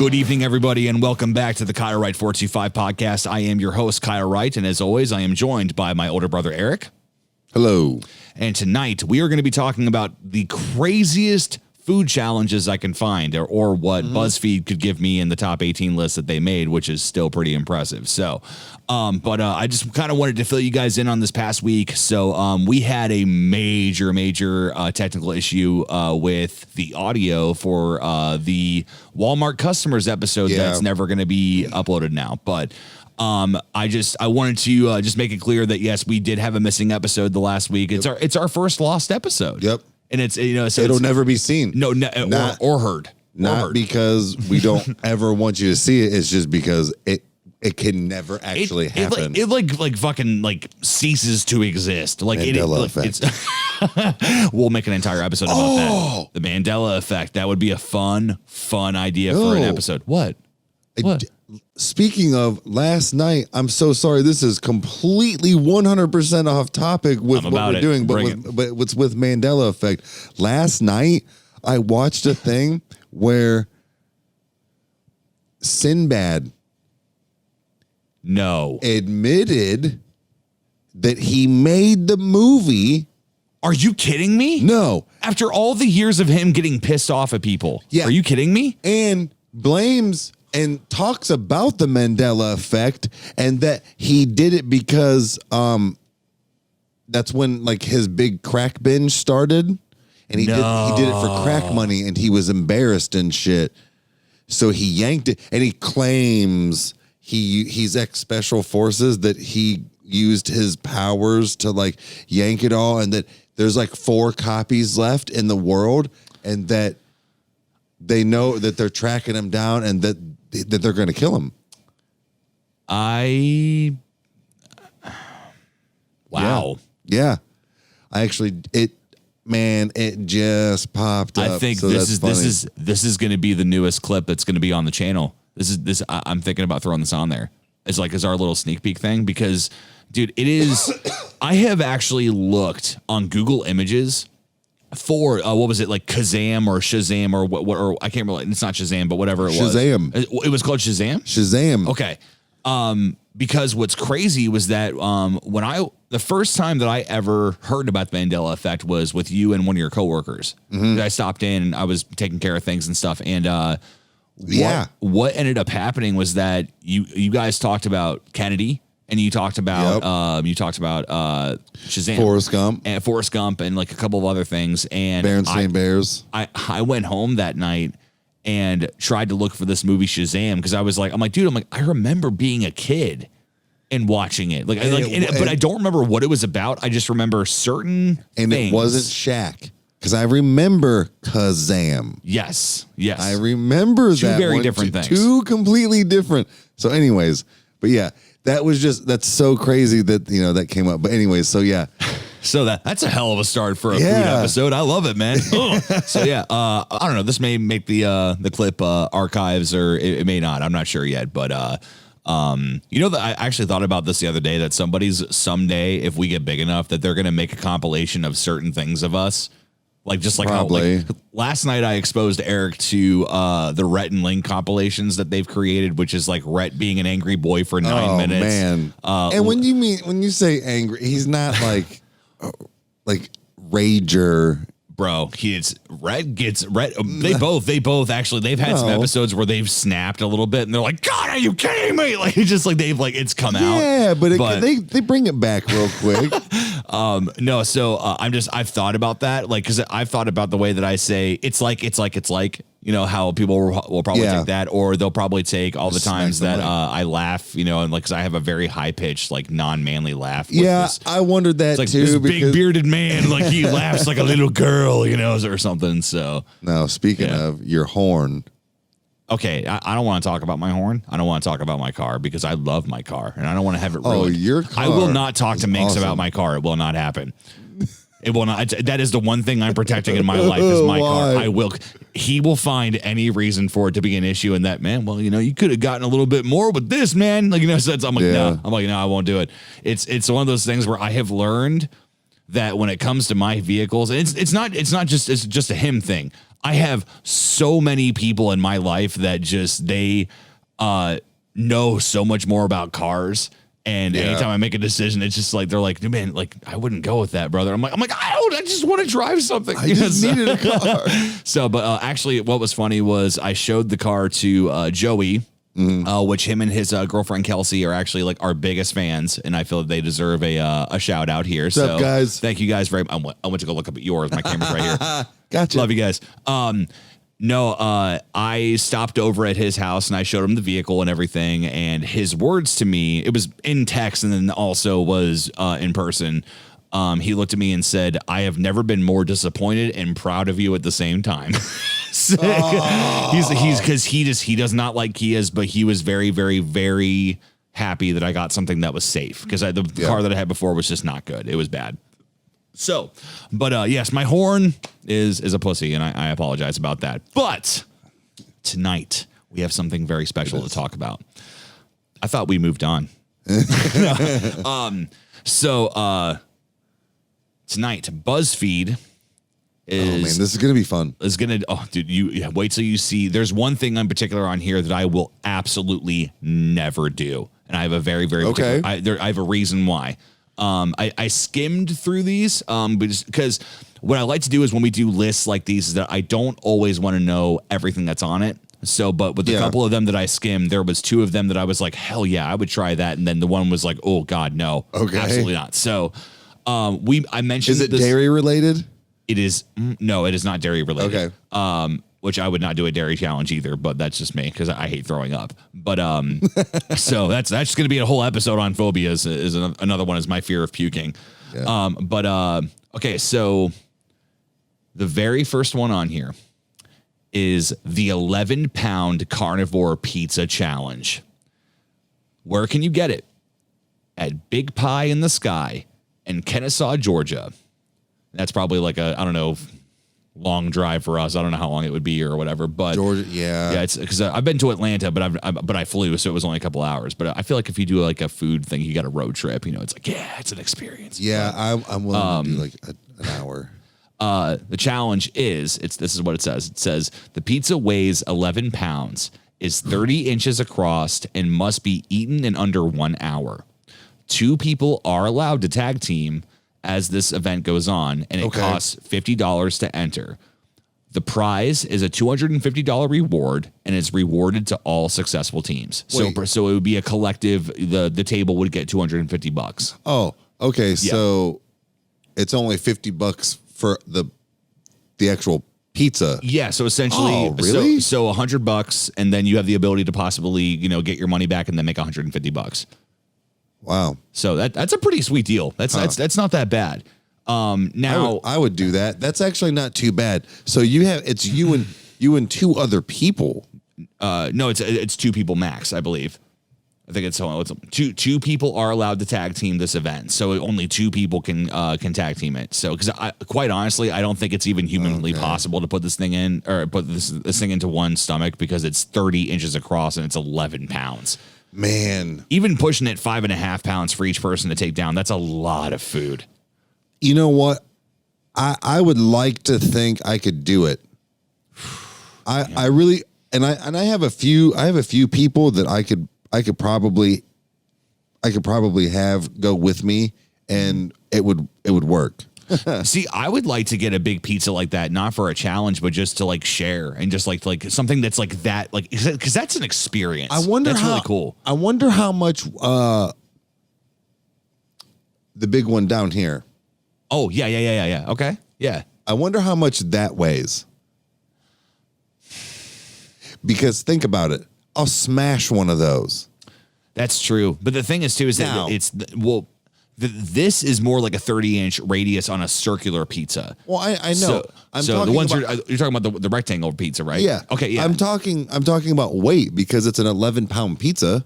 Good evening, everybody, and welcome back to the Kyle Wright 425 podcast. I am your host, Kyle Wright, and as always, I am joined by my older brother, Eric. Hello. And tonight, we are going to be talking about the craziest food challenges I can find, or what BuzzFeed could give me in the top 18 list that they made, which is still pretty impressive. So, I just kind of wanted to fill you guys in on this past week. So, we had a major technical issue with the audio for the Walmart customers episode that's never going to be uploaded now. But I wanted to just make it clear that yes, we did have a missing episode the last week. It's our first lost episode. Yep. And it's, so it'll never be seen. No, or heard. Not because we don't ever want you to see it. It's just because it can never actually happen. It fucking ceases to exist. Like Mandela effect. We'll make an entire episode about that. The Mandela effect. That would be a fun idea for an episode. What? Speaking of last night, I'm so sorry. This is completely 100% off topic with what we're doing, but what's with Mandela effect. Last night, I watched a thing where Sinbad admitted that he made the movie. Are you kidding me? No. After all the years of him getting pissed off at people. Yeah. Are you kidding me? And blames and talks about the Mandela effect and that he did it because that's when his big crack binge started, and he did it for crack money, and he was embarrassed and shit. So he yanked it, and he claims he's ex-special forces, that he used his powers to yank it all, and that there's 4 copies left in the world, and that they know that they're tracking him down and that they're going to kill him. Wow. Yeah. I actually, it just popped up. I think this is going to be the newest clip that's going to be on the channel. I'm thinking about throwing this on there. It's as our little sneak peek thing, because dude, it is, I have actually looked on Google Images for what was it, Kazam or Shazam or what, or I can't remember. It's not Shazam, but whatever it was. Shazam. It was called Shazam. Shazam. Okay. Because what's crazy was that the first time that I ever heard about the Mandela effect was with you and one of your coworkers. I stopped in and I was taking care of things and stuff. And what ended up happening was that you guys talked about Kennedy. And you talked about Shazam, Forrest Gump, and a couple of other things. And Berenstain Bears. I went home that night and tried to look for this movie Shazam, because I remember being a kid and watching it. But I don't remember what it was about. I just remember certain things. It wasn't Shaq, because I remember Kazam. Yes. I remember two very different things. Two completely different. So, anyways, but yeah. That's so crazy that, that came up. But anyways, so yeah. So that's a hell of a start for a food episode. I love it, man. So yeah, I don't know. This may make the clip archives, or it may not. I'm not sure yet. But that I actually thought about this the other day, that someday, if we get big enough, that they're going to make a compilation of certain things of us. How last night I exposed Eric to the Rhett and Link compilations that they've created, which is Rhett being an angry boy for 9 minutes. Man. And when you say angry, he's not rager. Bro, Rhett. They both actually, they've had some episodes where they've snapped a little bit and they're like, God, are you kidding me? It's come out. Yeah, but they bring it back real quick. No, so I've thought about that, because I've thought about the way that I say it's like, how people will probably take that, or they'll probably take all the times that I laugh, and because I have a very high pitched, non-manly laugh. I wondered that too. This big bearded man, he laughs like a little girl, or something. So no, speaking of your horn. Okay, I don't want to talk about my horn. I don't want to talk about my car, because I love my car and I don't want to have it ruined. Oh, your car. I will not talk to Minx about my car. It will not happen. It will not. That is the one thing I'm protecting in my life, is my car. He will find any reason for it to be an issue, and that, man, well, you could have gotten a little bit more with this, man. So I'm like, no. I'm like, no, I won't do it. It's one of those things where I have learned that when it comes to my vehicles, it's just a him thing. I have so many people in my life that just they know so much more about cars. And anytime I make a decision, it's just like they're like, man, like I wouldn't go with that, brother. I'm like, I just want to drive something. I just needed a car. So, but actually, what was funny was I showed the car to Joey, which him and his girlfriend Kelsey are actually like our biggest fans, and I feel that they deserve a shout out here. What's up, guys? Thank you guys very much. I went to go look up at yours. My camera's right here. Gotcha. Love you guys. No, I stopped over at his house and I showed him the vehicle and everything. And his words to me, it was in text and then also was in person. He looked at me and said, "I have never been more disappointed and proud of you at the same time." So, he's because he does not like Kias, but he was very, very, very happy that I got something that was safe because the car that I had before was just not good. It was bad. So, but yes, my horn is a pussy, and I apologize about that. But tonight we have something very special to talk about. I thought we moved on. So tonight, BuzzFeed is. Oh man, this is gonna be fun. Is gonna. Oh, dude, you wait till you see. There's one thing in particular on here that I will absolutely never do, and I have a very, very I have a reason why. I skimmed through these, because what I like to do is when we do lists like these is that I don't always want to know everything that's on it. So, but with a couple of them that I skimmed, there was 2 of them that I was like, hell yeah, I would try that. And then the one was like, oh God, no, absolutely not. So, I mentioned, is it dairy related? It is. No, it is not dairy related. Okay. Which I would not do a dairy challenge either, but that's just me because I hate throwing up. But so that's just going to be a whole episode on phobias. Is another one is my fear of puking. Yeah. Okay, so the very first one on here is the 11-pound carnivore pizza challenge. Where can you get it? At Big Pie in the Sky in Kennesaw, Georgia. That's probably like a, I don't know, long drive for us. I don't know how long it would be or whatever, but Georgia, yeah, it's because I've been to Atlanta, but I flew, so it was only a couple hours. But I feel like if you do like a food thing, you got a road trip. You know, it's like it's an experience. Yeah, I'm willing to do like an hour. The challenge is this is what it says. It says the pizza weighs 11 pounds, is 30 inches across, and must be eaten in under 1 hour. 2 people are allowed to tag team as this event goes on, and it costs $50 to enter. The prize is a $250 reward, and it's rewarded to all successful teams. Wait. So it would be a collective. The table would get $250. Oh, okay. So it's only $50 for the actual pizza. Yeah. So essentially, oh, really? So $100, and then you have the ability to possibly get your money back and then make $150. Wow. So that's a pretty sweet deal. That's not that bad. Now I would do that. That's actually not too bad. So it's you and 2 other people. No, it's 2 people max, I believe. I think it's two people are allowed to tag team this event. So only 2 people can tag team it. So because quite honestly, I don't think it's even humanly possible to put this thing in or put this thing into one stomach because it's 30 inches across and it's 11 pounds. Man, even pushing it 5.5 pounds for each person to take down, that's a lot of food. You know what? I would like to think I could do it. I really and I have a few people that I could probably have go with me, and it would work. See, I would like to get a big pizza like that, not for a challenge, but just to like share and just like something that's like that, like because that's an experience. I wonder that's how really cool. I wonder how much the big one down here. Oh yeah. Okay, yeah. I wonder how much that weighs. Because think about it, I'll smash one of those. That's true, but the thing is too is that this is more like a 30-inch radius on a circular pizza. Well, I know. So the ones you're talking about the rectangle pizza, right? Yeah. Okay. Yeah. I'm talking about weight because it's an 11-pound pizza.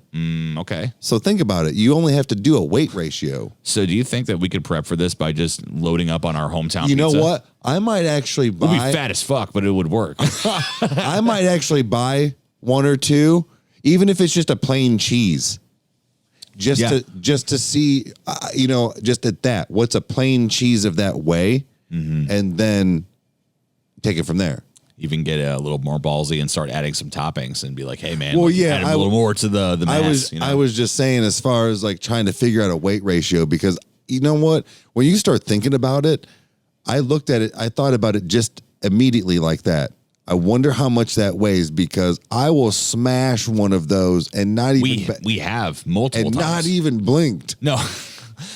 Okay. So think about it. You only have to do a weight ratio. So do you think that we could prep for this by just loading up on our hometown? You know pizza? what? I might actually buy. We'll be fat as fuck, but it would work. I might actually buy 1 or 2, even if it's just a plain cheese. Just to see, just at that, what's a plain cheese of that way, and then take it from there. even get a little more ballsy and start adding some toppings and be like, hey man, Well, add a little more to the mass. I was just saying, as far as like trying to figure out a weight ratio, because you know what, when you start thinking about it, I thought about it just immediately like that. I wonder how much that weighs, because I will smash one of those and not even we have multiple and times. not even blinked. No,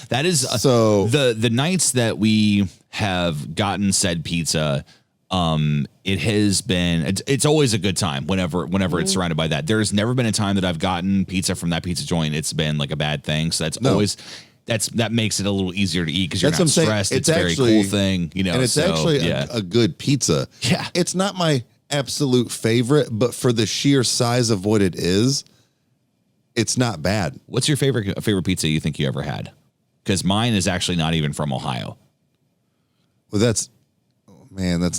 that is so the nights that we have gotten said pizza. It has been, it's always a good time whenever it's surrounded by that. There's never been a time that I've gotten pizza from that pizza joint it's been like a bad thing. So that makes it a little easier to eat because you're not stressed. It's a very cool thing, you know. And it's a good pizza. Yeah. It's not my absolute favorite, but for the sheer size of what it is, it's not bad. What's your favorite pizza you think you ever had? Because mine is actually not even from Ohio. Well, that's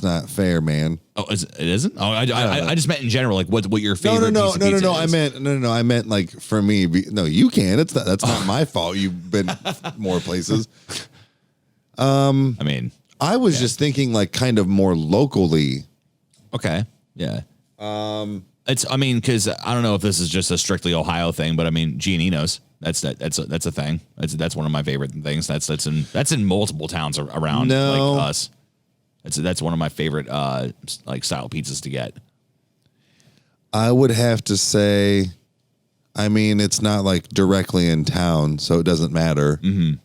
not fair, man. Oh, it isn't? Oh, I just meant in general, like what your favorite piece of pizza is. I meant like for me. No, you can. That's not my fault. You've been more places. I mean, I was just thinking like kind of more locally. Okay. Yeah. Because I don't know if this is just a strictly Ohio thing, but I mean, Giannino's. That's a thing. That's one of my favorite things. That's in multiple towns around like us. That's one of my favorite like style pizzas to get. I would have to say, I mean, it's not like directly in town, so it doesn't matter. Mm-hmm.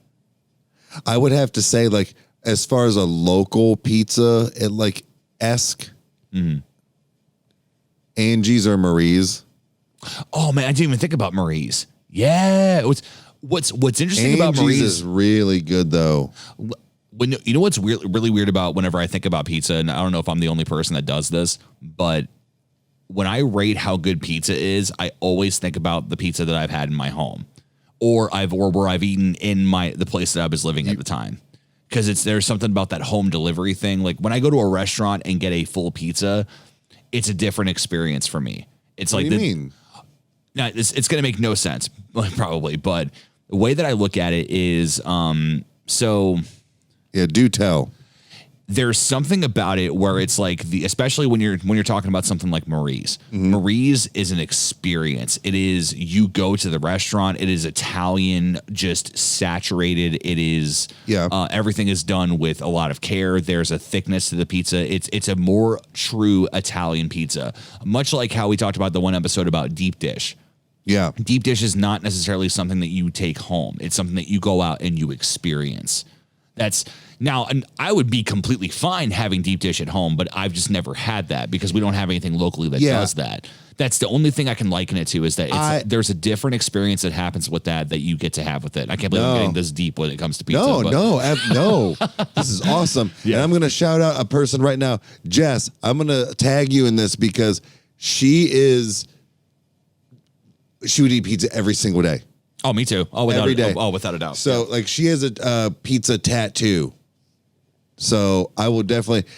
I would have to say, like, as far as a local pizza, it like esque. Mm-hmm. Angie's or Marie's. Oh man, I didn't even think about Marie's. Yeah, what's interesting Angie's about Marie's is really good though. When you know what's really weird about whenever I think about pizza, and I don't know if I'm the only person that does this, but when I rate how good pizza is, I always think about the pizza that I've had in my home, or where I've eaten in the place that I was living at the time, because there's something about that home delivery thing. Like when I go to a restaurant and get a full pizza, it's a different experience for me. It's what like do you mean? Now it's going to make no sense, probably, but the way that I look at it is so. Yeah, do tell. There's something about it where it's like especially when you're talking about something like Marie's. Mm-hmm. Marie's is an experience. It is, you go to the restaurant. It is Italian, just saturated. It is, everything is done with a lot of care. There's a thickness to the pizza. It's a more true Italian pizza, much like how we talked about the one episode about deep dish. Yeah. Deep dish is not necessarily something that you take home. It's something that you go out and you experience. And I would be completely fine having deep dish at home, but I've just never had that because we don't have anything locally that does that. That's the only thing I can liken it to, is that there's a different experience that happens with that you get to have with it. I can't believe I'm getting this deep when it comes to pizza. No. This is awesome. Yeah. And I'm going to shout out a person right now. Jess, I'm going to tag you in this because she would eat pizza every single day. Oh, me too. Every day. Without a doubt. So like she has a pizza tattoo. So I will definitely,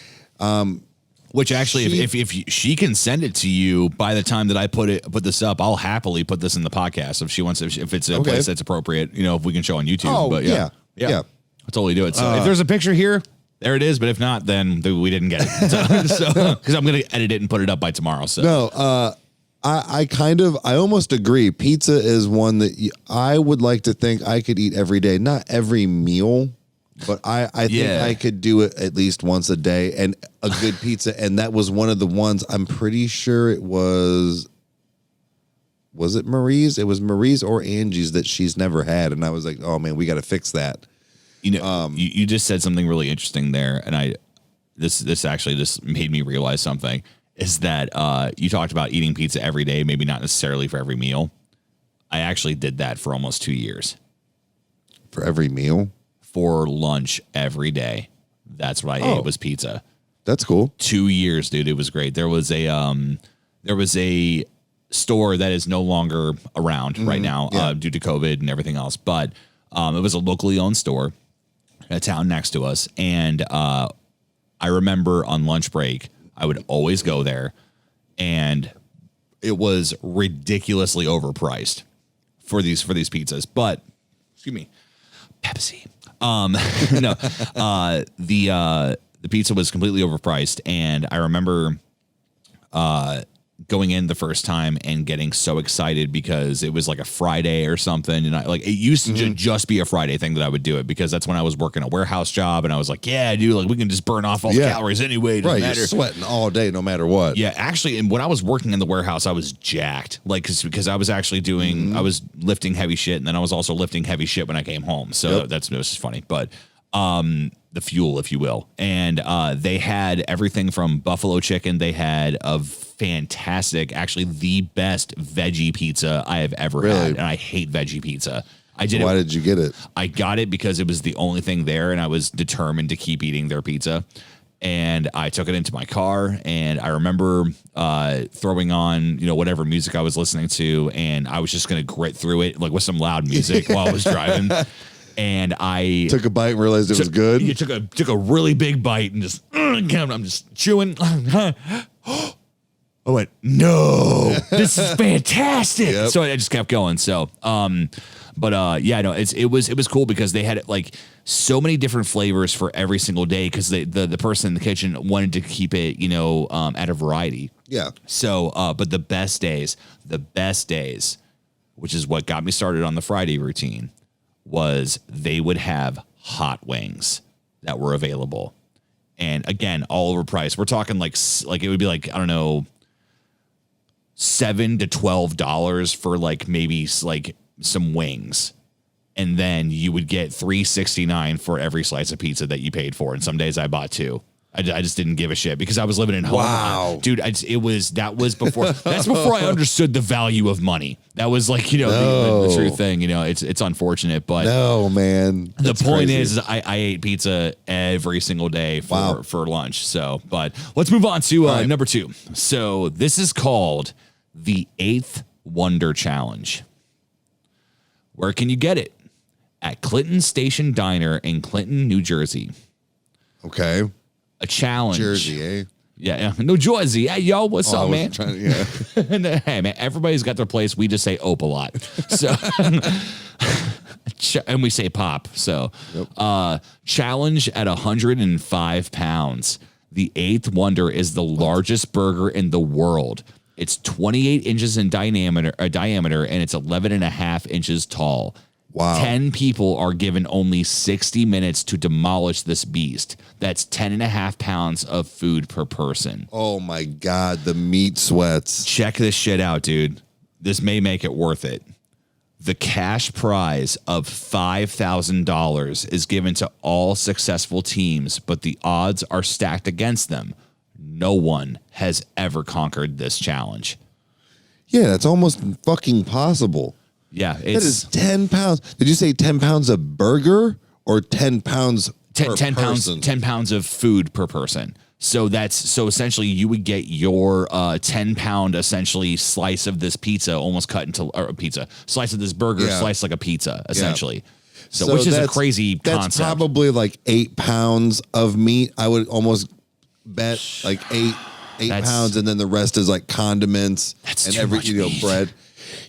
which actually, if she can send it to you by the time that I put this up, I'll happily put this in the podcast if she wants. If it's a place that's appropriate, if we can show on YouTube. Oh, but yeah, I'll totally do it. So if there's a picture here, there it is. But if not, then we didn't get it. So because I'm gonna edit it and put it up by tomorrow. So no, I almost agree. Pizza is one that I would like to think I could eat every day. Not every meal, but I think I could do it at least once a day, and a good pizza. And that was one of the ones, I'm pretty sure it was it Marie's? It was Marie's or Angie's that she's never had. And I was like, oh man, we got to fix that. You just said something really interesting there. And this actually just made me realize something. Is that you talked about eating pizza every day, maybe not necessarily for every meal. I actually did that for almost 2 years. For every meal? For lunch every day. That's what I ate, was pizza. That's cool. 2 years, dude. It was great. There was a store that is no longer around right now due to COVID and everything else. But it was a locally owned store in a town next to us. And I remember on lunch break, I would always go there, and it was ridiculously overpriced for these pizzas. But excuse me, Pepsi. The pizza was completely overpriced, and I remember going in the first time and getting so excited because it was like a Friday or something. And it used to just be a Friday thing that I would do it because that's when I was working a warehouse job. And I was like, yeah, dude, like we can just burn off all the calories anyway. Right. You're sweating all day, no matter what. Yeah. Actually, and when I was working in the warehouse, I was jacked. Like, because I was actually doing, I was lifting heavy shit. And then I was also lifting heavy shit when I came home. So it was just funny. But, the fuel, if you will. And they had everything from buffalo chicken. They had a fantastic, actually the best veggie pizza I have ever had. And I hate veggie pizza. Why did you get it? I got it because it was the only thing there and I was determined to keep eating their pizza. And I took it into my car and I remember throwing on, whatever music I was listening to. And I was just going to grit through it like with some loud music while I was driving. And I took a bite and realized it was good. You took a really big bite and just I'm just chewing. I went, no, this is fantastic. Yep. So I just kept going. So, it was cool because they had like so many different flavors for every single day because the person in the kitchen wanted to keep it, at a variety. Yeah. So, but the best days, which is what got me started on the Friday routine, was they would have hot wings that were available. And again, all overpriced. We're talking like it would be like, I don't know, $7 to $12 for like maybe like some wings. And then you would get $3.69 for every slice of pizza that you paid for. And some days I bought two. I just didn't give a shit because I was living in home. Wow. Dude, that's before I understood the value of money. That was like, the true thing, it's unfortunate, but no, man. The point is I ate pizza every single day for lunch. So, but let's move on to number 2. So this is called the 8th Wonder Challenge. Where can you get it? At Clinton Station Diner in Clinton, New Jersey. Okay. A challenge. Jersey, eh? Yeah. New Jersey. Hey, yo, what's up, man? Hey, man, everybody's got their place. We just say Ope a lot. So, and we say pop. So, challenge at 105 pounds. The 8th Wonder is the largest burger in the world. It's 28 inches in diameter, and it's 11 and a half inches tall. Wow. 10 people are given only 60 minutes to demolish this beast. That's 10 and a half pounds of food per person. Oh my God, the meat sweats. Check this shit out, dude. This may make it worth it. The cash prize of $5,000 is given to all successful teams, but the odds are stacked against them. No one has ever conquered this challenge. Yeah, that's almost fucking possible. Yeah, that is 10 pounds. Did you say 10 pounds of burger or 10 pounds 10 per person? 10 pounds of food per person. So essentially you would get your 10-pound essentially slice of this pizza almost cut into slice of this burger sliced like a pizza essentially. Yeah. So which is a crazy concept. That's probably like 8 pounds of meat. I would almost bet like 8 pounds, and then the rest is like condiments and every bread.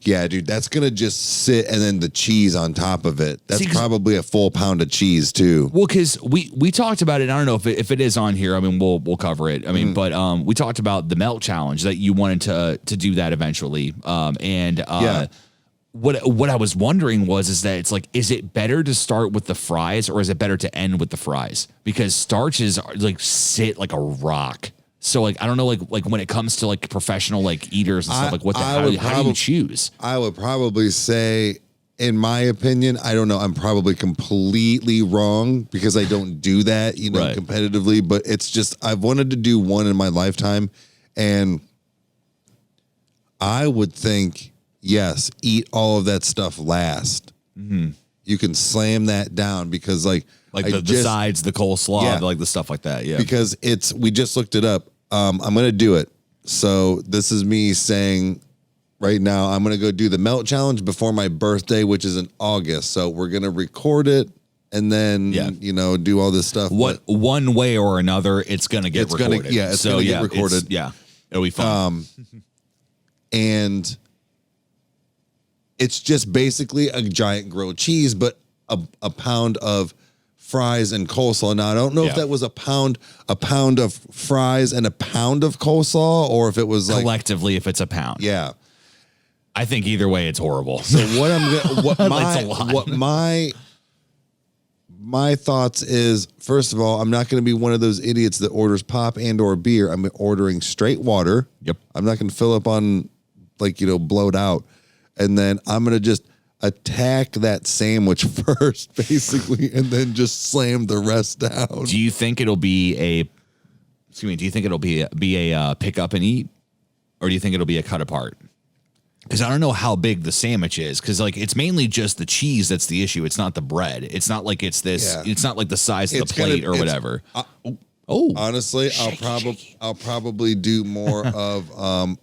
Yeah, dude, that's going to just sit, and then the cheese on top of it. That's probably a full pound of cheese, too. Well, because we talked about it. I don't know if it is on here. I mean, we'll cover it. I mean, but we talked about the melt challenge that you wanted to do that eventually. What I was wondering is that it's like, is it better to start with the fries or is it better to end with the fries? Because starches are like sit like a rock. So like I don't know like when it comes to like professional like eaters and stuff like how do you choose? I would probably say, in my opinion, I don't know. I'm probably completely wrong because I don't do that, competitively. But it's just I've wanted to do one in my lifetime, and I would think yes, eat all of that stuff last. Mm-hmm. You can slam that down because the sides, the coleslaw, like the stuff like that. Yeah, because we just looked it up. I'm going to do it. So this is me saying right now, I'm going to go do the melt challenge before my birthday, which is in August. So we're going to record it and then, do all this stuff. One way or another, it's going to get recorded. It's going to get recorded. It'll be fun. And it's just basically a giant grilled cheese, but a pound of fries and coleslaw. Now I don't know if that was a pound of fries and a pound of coleslaw, or if it was like collectively, if it's a pound. Yeah. I think either way it's horrible. So what my thoughts is, first of all, I'm not going to be one of those idiots that orders pop and or beer. I'm ordering straight water. Yep. I'm not going to fill up on blowed out. And then I'm going to just attack that sandwich first, basically, and then just slam the rest down. Do you think it'll be a pick up and eat, or do you think it'll be a cut apart? Because I don't know how big the sandwich is. Because it's mainly just the cheese that's the issue. It's not the bread. It's not like it's this. Yeah. It's not like the size of the plate or whatever. Honestly, I'll probably do more of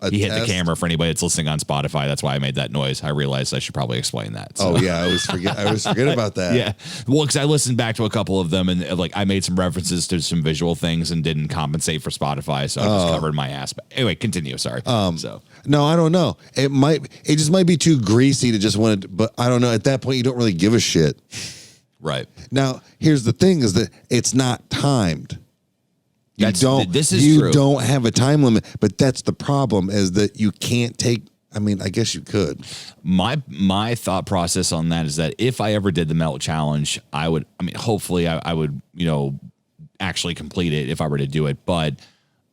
He hit the camera for anybody that's listening on Spotify. That's why I made that noise. I realized I should probably explain that. So. Oh yeah, I always forget about that. Yeah, well, because I listened back to a couple of them and I made some references to some visual things and didn't compensate for Spotify, so I just covered my ass. But anyway, continue. Sorry. No, I don't know. It just might be too greasy to just want it, but I don't know. At that point, you don't really give a shit. Right. Now, here's the thing: is that it's not timed. You don't have a time limit, but that's the problem, is that you can't take. I mean, I guess you could. My thought process on that is that if I ever did the melt challenge, hopefully I would, actually complete it if I were to do it. But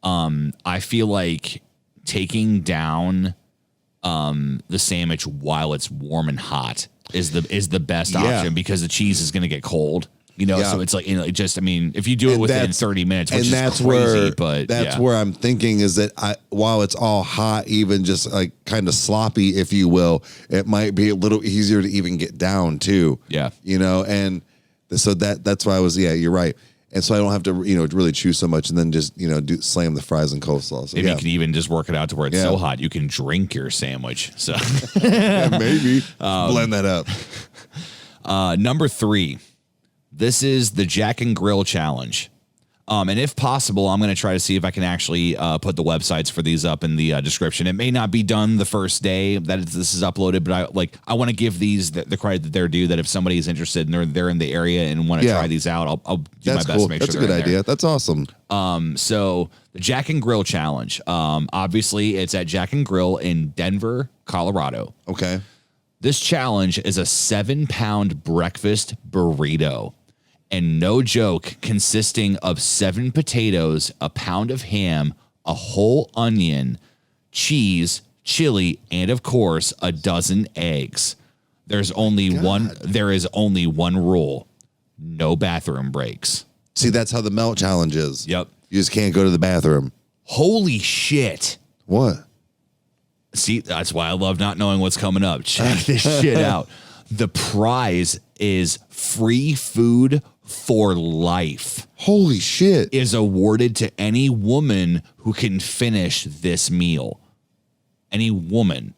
I feel like taking down the sandwich while it's warm and hot is the best option, because the cheese is going to get cold. So it's like, if you do it within 30 minutes, which is crazy, but that's where I'm thinking is that while it's all hot, even just like kind of sloppy, if you will, it might be a little easier to even get down too. Yeah. And so that's why you're right. And so I don't have to, really chew so much and then just, slam the fries and coleslaw. So, maybe you can even just work it out to where it's so hot, you can drink your sandwich. So maybe blend that up. Number 3. This is the Jack and Grill Challenge. And if possible, I'm going to try to see if I can actually put the websites for these up in the description. It may not be done the first day that this is uploaded, but I want to give these the credit that they're due, that if somebody is interested and they're in the area and want to try these out, I'll do my best to make That's sure a good idea. That's awesome. So the Jack and Grill Challenge, obviously it's at Jack and Grill in Denver, Colorado. Okay. This challenge is a 7-pound breakfast burrito. And no joke, consisting of 7 potatoes, a pound of ham, a whole onion, cheese, chili, and of course, a dozen eggs. There is only one rule: no bathroom breaks. See, that's how the melt challenge is. Yep. You just can't go to the bathroom. Holy shit. What? See, that's why I love not knowing what's coming up. Check this shit out. The prize is free food for life. Holy shit. Is awarded to any woman who can finish this meal. Any woman.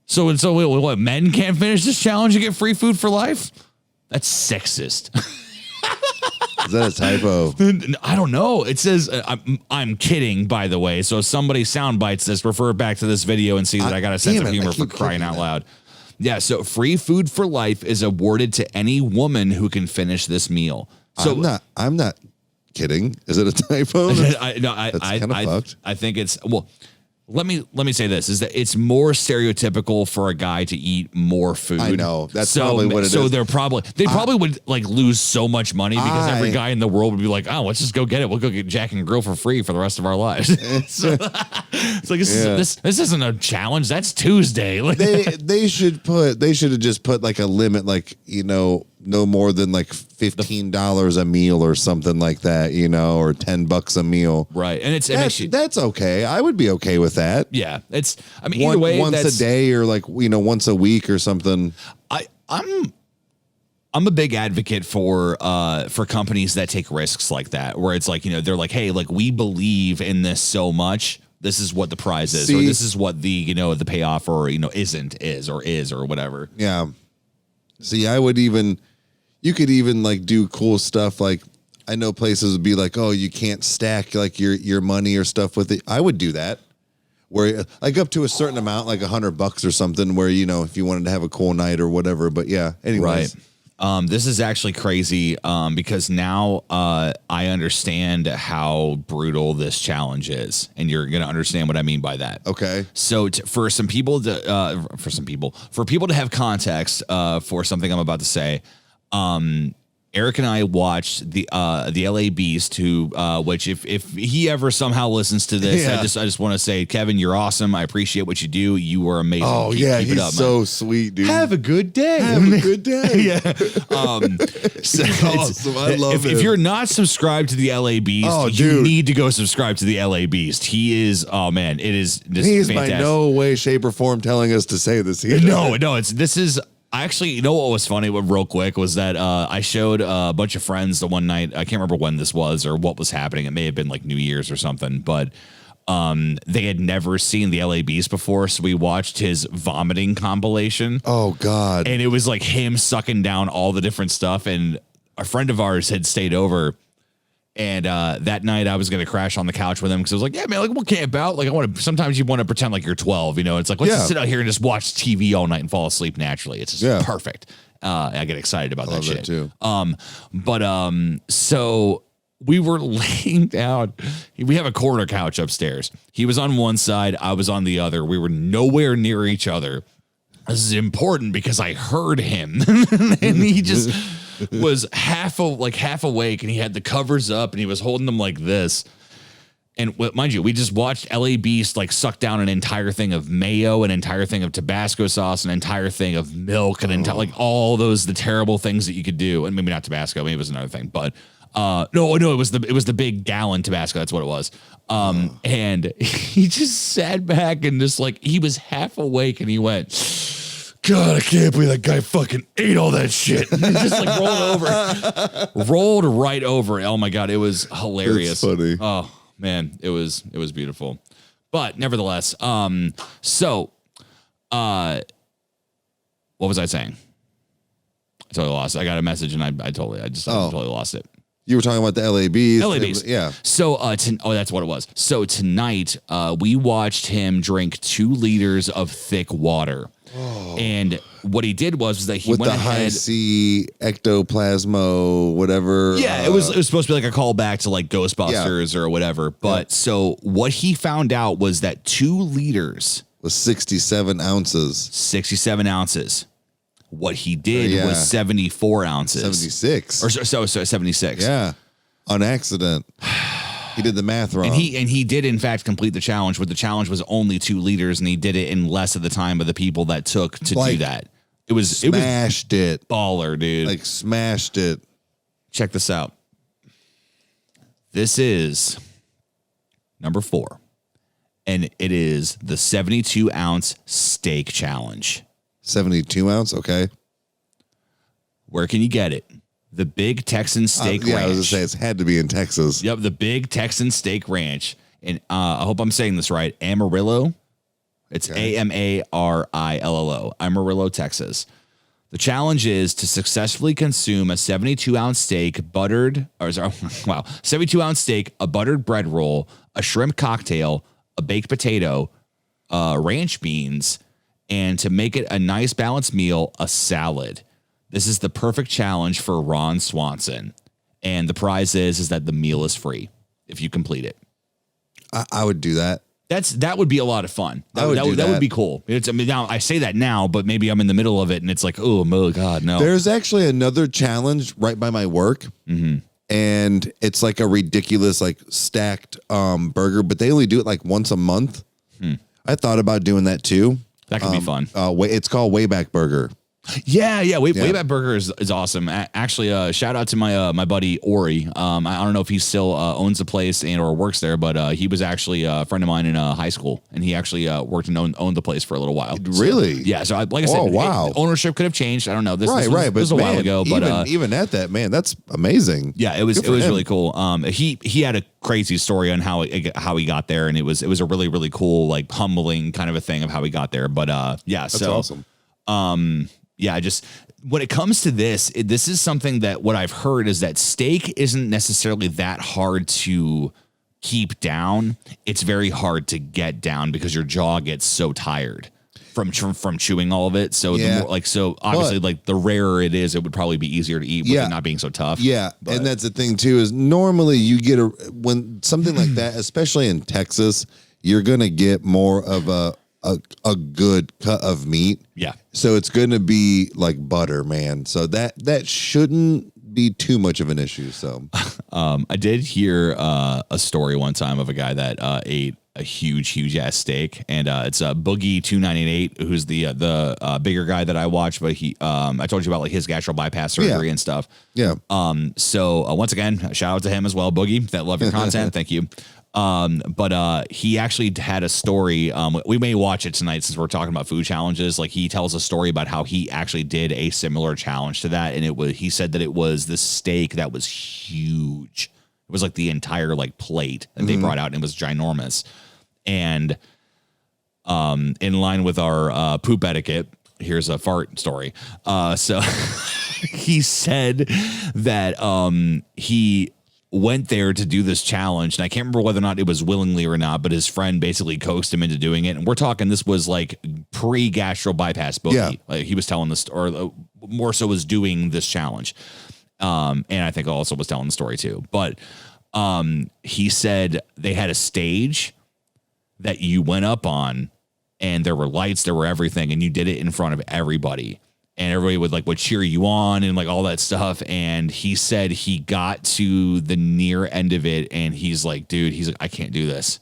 So what, men can't finish this challenge and get free food for life? That's sexist. Is that a typo? I don't know. It says, I'm kidding, by the way. So if somebody sound bites this, refer back to this video and see that I got a sense of humor for crying out loud. Yeah, so free food for life is awarded to any woman who can finish this meal. So I'm not kidding. Is it a typo? That's kind of fucked. I think it's Let me say this, is that it's more stereotypical for a guy to eat more food. I know. That's probably what it is. So they probably would lose so much money because every guy in the world would be like, oh, let's just go get it. We'll go get Jack and Grill for free for the rest of our lives. So, it's like this isn't a challenge. That's Tuesday. They should have just put like a limit, like, no more than like $15 a meal or something like that, or $10 a meal. Right. And that's okay. I would be okay with that. Yeah. Either way, once a day or like, once a week or something. I'm a big advocate for companies that take risks like that, where it's like, they're like, hey, like, we believe in this so much. This is what the prize is, or this is what the, the payoff or, is or whatever. Yeah. See, you could even like do cool stuff. Like, I know places would be like, oh, you can't stack like your money or stuff with it. I would do that, where like up to a certain amount, like $100 or something, where, if you wanted to have a cool night or whatever. But yeah, anyways. Right. This is actually crazy because now I understand how brutal this challenge is, and you're going to understand what I mean by that. Okay. So for people to have context for something I'm about to say, Eric and I watched the LA Beast, which if he ever somehow listens to this, I just want to say, Kevin, you're awesome. I appreciate what you do. You are amazing. Oh, keep he's it up, so man. sweet, dude. Have a good day. Have a good day. Yeah. So awesome. I love him. If you're not subscribed to the LA Beast, you need to go subscribe to the LA Beast. He is, oh man, it is just He's fantastic. by no way, shape, or form telling us to say this. This is actually, you know what was funny, real quick, was that I showed a bunch of friends the one night. I can't remember when this was or what was happening. It may have been like New Year's or something, but they had never seen the LA Beast before. So we watched his vomiting compilation. Oh, God. And it was like him sucking down all the different stuff. And a friend of ours had stayed over. And that night I was going to crash on the couch with him because I was like, yeah, man, like we'll camp out. Like sometimes you want to pretend like you're 12, you know, it's like, let's just sit out here and just watch TV all night and fall asleep naturally. It's just perfect. I get excited about that shit too. So we were laying down. We have a corner couch upstairs. He was on one side. I was on the other. We were nowhere near each other. This is important because I heard him and he just was half awake and he had the covers up and he was holding them like this. And mind you, we just watched LA Beast like suck down an entire thing of mayo, an entire thing of Tabasco sauce, an entire thing of milk, and like all those the terrible things that you could do. And maybe not Tabasco, maybe it was another thing, but no, it was the big gallon Tabasco. That's what it was. And he just sat back and just like he was half awake and he went, God, I can't believe that guy fucking ate all that shit. And he just like rolled right over. Oh my God, it was hilarious. That's funny. Oh man, it was beautiful. But nevertheless, what was I saying? I totally lost it. I got a message and I totally lost it. You were talking about the LA Beast. LA Beast. Yeah. So, that's what it was. So tonight, we watched him drink 2 liters of thick water. Oh. And what he did was that he with went the ahead, high C ectoplasmo, whatever. Yeah, it was supposed to be like a callback to like Ghostbusters or whatever. But so what he found out was that 2 liters was 67 ounces. 67 ounces. What he did was 74 ounces. 76. Or so 76. Yeah. On accident. He did the math wrong. And he did in fact complete the challenge, where the challenge was only 2 liters, and he did it in less of the time of the people that took to do that. It was smashed it. Baller, dude. Like smashed it. Check this out. This is number 4. And it is the 72-ounce steak challenge. 72 ounce, okay. Where can you get it? The Big Texan Steak Ranch. I was going to say, it's had to be in Texas. Yep, the Big Texan Steak Ranch. And I hope I'm saying this right. Amarillo. It's Amarillo, Amarillo, Texas. The challenge is to successfully consume a 72-ounce steak, 72-ounce steak, a buttered bread roll, a shrimp cocktail, a baked potato, ranch beans, and to make it a nice balanced meal, a salad. This is the perfect challenge for Ron Swanson. And the prize is that the meal is free if you complete it. I would do that. That would be a lot of fun. That would be cool. Now I say that now, but maybe I'm in the middle of it and it's like, oh my God, no. There's actually another challenge right by my work. Mm-hmm. And it's like a ridiculous, like stacked burger, but they only do it like once a month. I thought about doing that too. That could be fun. It's called Wayback Burger. Yeah. Wayback Burger is awesome. Actually, shout out to my buddy Ori. I don't know if he still owns a place or works there, but he was actually a friend of mine in high school, and he actually worked and owned the place for a little while. Really? So, yeah. So like I said, ownership could have changed. I don't know. This was a while ago, but even at that, man, that's amazing. Yeah, it was really cool. He had a crazy story on how he got there, and it was a really, really cool, like humbling kind of a thing of how he got there. But that's awesome. Yeah, just when it comes to this is something that what I've heard is that steak isn't necessarily that hard to keep down. It's very hard to get down because your jaw gets so tired. from chewing all of it. So the more, like, so obviously, like, the rarer it is, it would probably be easier to eat with it not being so tough. Yeah, and that's the thing too, is normally you get when something like that, especially in Texas, you're gonna get more of a good cut of meat. Yeah. So it's gonna be like butter, man. So that shouldn't be too much of an issue. So I did hear a story one time of a guy that ate a huge ass steak, and it's Boogie 298, who's the bigger guy that I watch, but he I told you about, like, his gastro bypass surgery and stuff. Yeah. So once again, shout out to him as well, Boogie. That love your content. Thank you. But he actually had a story. We may watch it tonight since we're talking about food challenges. Like, he tells a story about how he actually did a similar challenge to that, and he said that it was this steak that was huge. It was like the entire, like, plate that they brought out, and it was ginormous. And in line with our poop etiquette, here's a fart story. So he said that he went there to do this challenge, and I can't remember whether or not it was willingly or not, but his friend basically coaxed him into doing it. And we're talking, this was like pre-gastro bypass Boogie. Yeah. Like, he was telling this, or more so was doing this challenge. And I think also was telling the story too. But he said they had a stage that you went up on, and there were lights, there were everything, and you did it in front of everybody. And everybody would cheer you on and, like, all that stuff. And he said he got to the near end of it, and he's like, dude, he's like, I can't do this.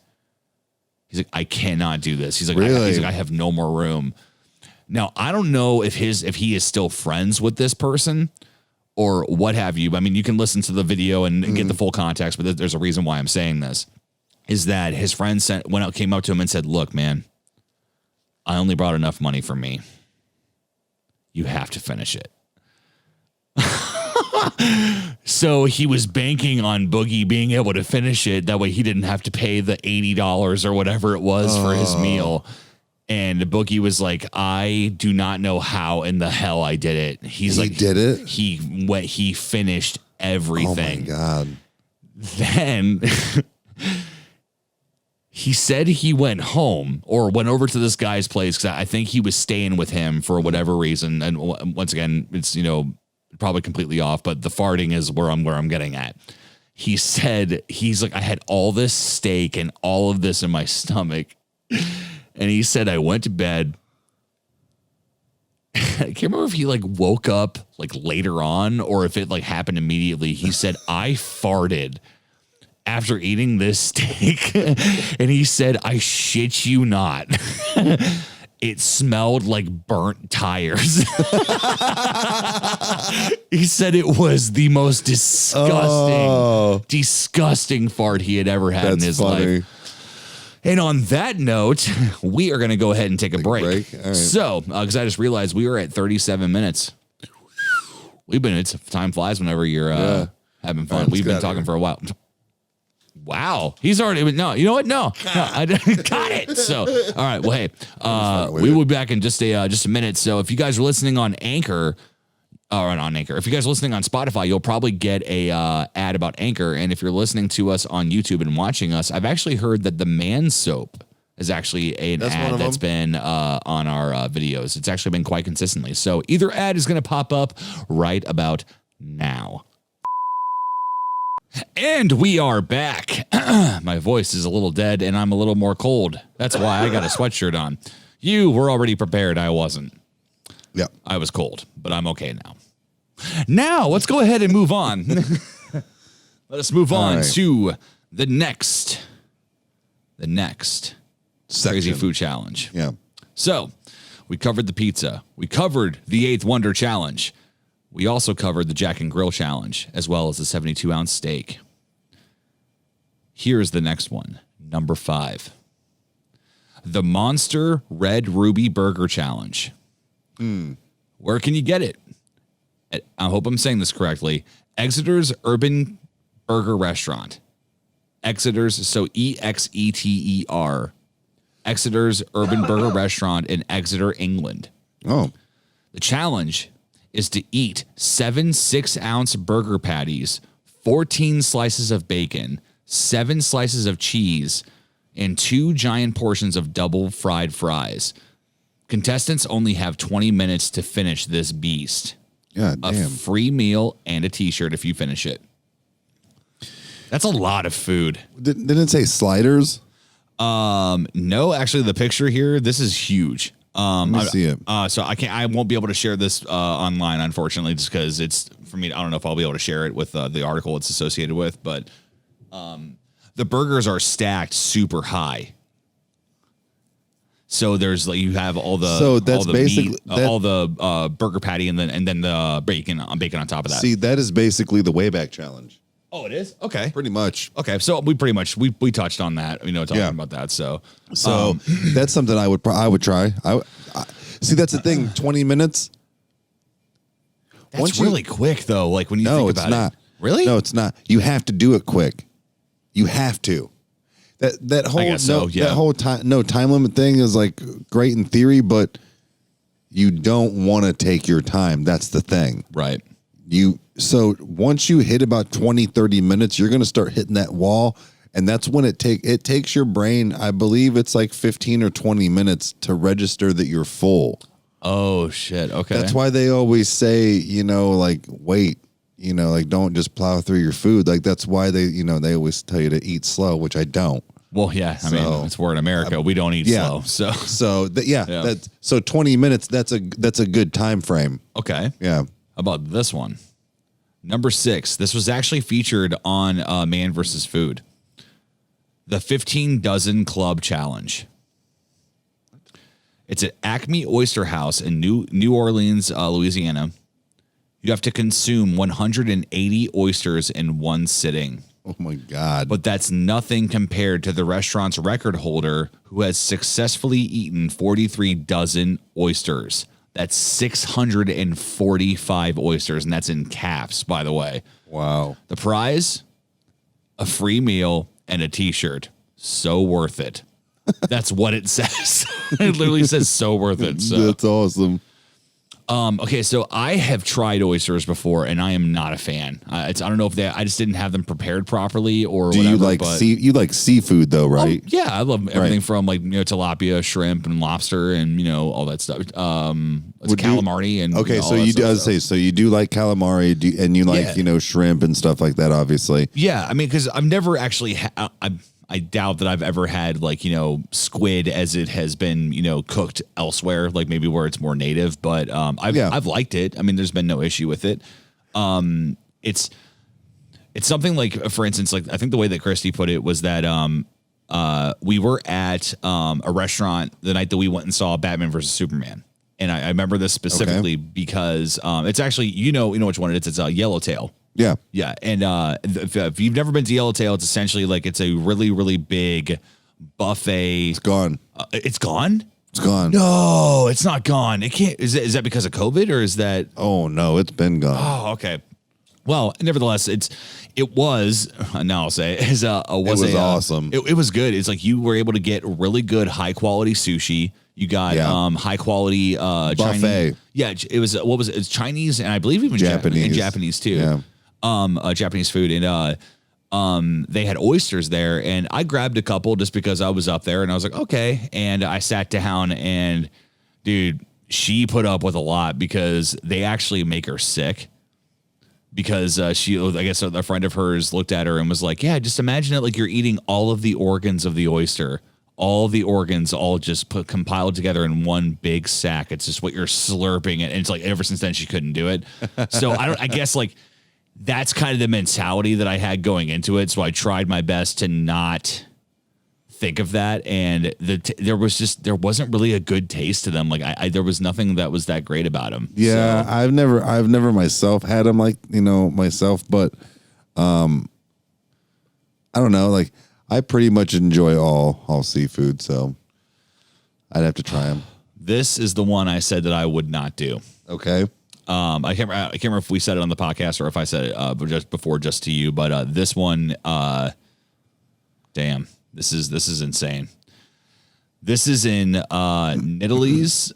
He's like, I cannot do this. He's like, really? I have no more room. Now, I don't know if he is still friends with this person or what have you. I mean, you can listen to the video and get the full context, but there's a reason why I'm saying this. Is that his friend came up to him and said, look, man, I only brought enough money for me. You have to finish it. So he was banking on Boogie being able to finish it. That way he didn't have to pay the $80 or whatever it was for his meal. And Boogie was like, I do not know how in the hell I did it. He did it? He finished everything. Oh my God. Then he said he went home or went over to this guy's place, because I think he was staying with him for whatever reason. And once again, it's, probably completely off, but the farting is where I'm getting at. He said, he's like, I had all this steak and all of this in my stomach. And he said, I went to bed. I can't remember if he woke up later on or if it happened immediately. He said, I farted after eating this steak. And he said, I shit you not. It smelled like burnt tires. He said it was the most disgusting fart he had ever had in his life. And on that note, we are going to go ahead and take a break. All right. So, because I just realized we are at 37 minutes. Time flies whenever you're having fun. We've been talking for a while. Wow. He's already, no, you know what? No, I got it. So, all right. Well, hey, we will be back in just a minute. So if you guys are listening on Anchor, if you guys are listening on Spotify, you'll probably get a ad about Anchor. And if you're listening to us on YouTube and watching us, I've actually heard that the man soap is actually an ad that's been on our videos. It's actually been quite consistently. So either ad is going to pop up right about now. And we are back. My voice is a little dead and I'm a little more cold. That's why I got a sweatshirt on. You were already prepared. I wasn't. Yeah. I was cold, but I'm okay now. Now, let's go ahead and move on. Let us move on to the next Crazy Food Challenge. Yeah. So, we covered the pizza. We covered the 8th Wonder Challenge. We also covered the Jack and Grill Challenge, as well as the 72-ounce steak. Here's the next one, number 5. The Monster Red Ruby Burger Challenge. Where can you get it? I hope I'm saying this correctly. Exeter's Urban Burger Restaurant. Exeter's, so Exeter. Exeter's Urban Burger Restaurant in Exeter, England. Oh. The challenge is to eat 7 6-ounce burger patties, 14 slices of bacon, 7 slices of cheese, and 2 giant portions of double fried fries. Contestants only have 20 minutes to finish this beast. Yeah, A damn. free meal and a t-shirt if you finish it. That's a lot of food. Didn't it say sliders? No, actually the picture here, this is huge. Let me see it. So I won't be able to share this online, unfortunately, just because it's for me. I don't know if I'll be able to share it with the article it's associated with, but the burgers are stacked super high. So there's like you have all the all the burger patty and then the bacon on top of that. See, that is basically the Wayback Challenge. Oh, it is? Okay. Pretty much. Okay, so we pretty much we touched on that, talking about that. So that's something I would try. I see. That's the thing. 20 minutes. That's really quick though. Like when you think about it. No, it's not. Really? No, it's not. You have to do it quick. You have to. That whole time limit thing is like great in theory, but you don't want to take your time. That's the thing. Right. So once you hit about 20, 30 minutes, you're going to start hitting that wall. And that's when it takes your brain, I believe it's like 15 or 20 minutes to register that you're full. Oh, shit. Okay. That's why they always say, like, wait, like don't just plow through your food. Like that's why they always tell you to eat slow, which I don't. Well, yeah. I mean, it's we're in America. We don't eat slow. So 20 minutes, that's a good time frame. Okay. Yeah. How about this one? Number 6. This was actually featured on Man vs. Food. The 15 Dozen Club Challenge. It's at Acme Oyster House in New Orleans, Louisiana. You have to consume 180 oysters in one sitting. Oh, my God. But that's nothing compared to the restaurant's record holder who has successfully eaten 43 dozen oysters. That's 645 oysters, and that's in caps, by the way. Wow. The prize? A free meal and a t-shirt. So worth it. That's what it says. It literally says so worth it. So. That's awesome. Okay, so I have tried oysters before, and I am not a fan. I don't know if I just didn't have them prepared properly or whatever. You like seafood though, right? Yeah, I love everything from tilapia, shrimp, and lobster, and all that stuff. Calamari and so you do. So you do like calamari, and you like shrimp and stuff like that, obviously. Yeah, I mean, because I've never actually. I doubt that I've ever had squid as it has been cooked elsewhere, like maybe where it's more native. But I've liked it. I mean, there's been no issue with it. It's something like, for instance, like I think the way that Christy put it was that we were at a restaurant the night that we went and saw Batman versus Superman, and I remember this specifically because it's actually you know which one it is. It's a Yellowtail. Yeah. Yeah. And if you've never been to Yellowtail, it's essentially like it's a really, really big buffet. It's gone. It's gone? It's gone. No, it's not gone. It can't. Is that because of COVID or is that? Oh, no, it's been gone. Oh, okay. Well, nevertheless, it was, now I'll say, it was awesome. It was good. It's like you were able to get really good, high quality sushi. You got high qualey buffet. Chinese. Yeah, it was what was it? It's Chinese and I believe even Japanese too. Yeah. Japanese food and they had oysters there and I grabbed a couple just because I was up there and I was like, okay. And I sat down and dude, she put up with a lot because they actually make her sick. Because I guess a friend of hers looked at her and was like, yeah, just imagine it like you're eating all of the organs of the oyster. All the organs all just compiled together in one big sack. It's just what you're slurping it. And it's like ever since then she couldn't do it. So I guess like that's kind of the mentality that I had going into it. So I tried my best to not think of that. And there wasn't really a good taste to them. Like there was nothing that was that great about them. Yeah. So. I've never myself had them like, myself, but I don't know. Like I pretty much enjoy all seafood. So I'd have to try them. This is the one I said that I would not do. Okay. I can't remember if we said it on the podcast or if I said it just to you, but this one, damn, this is insane. This is in Italy's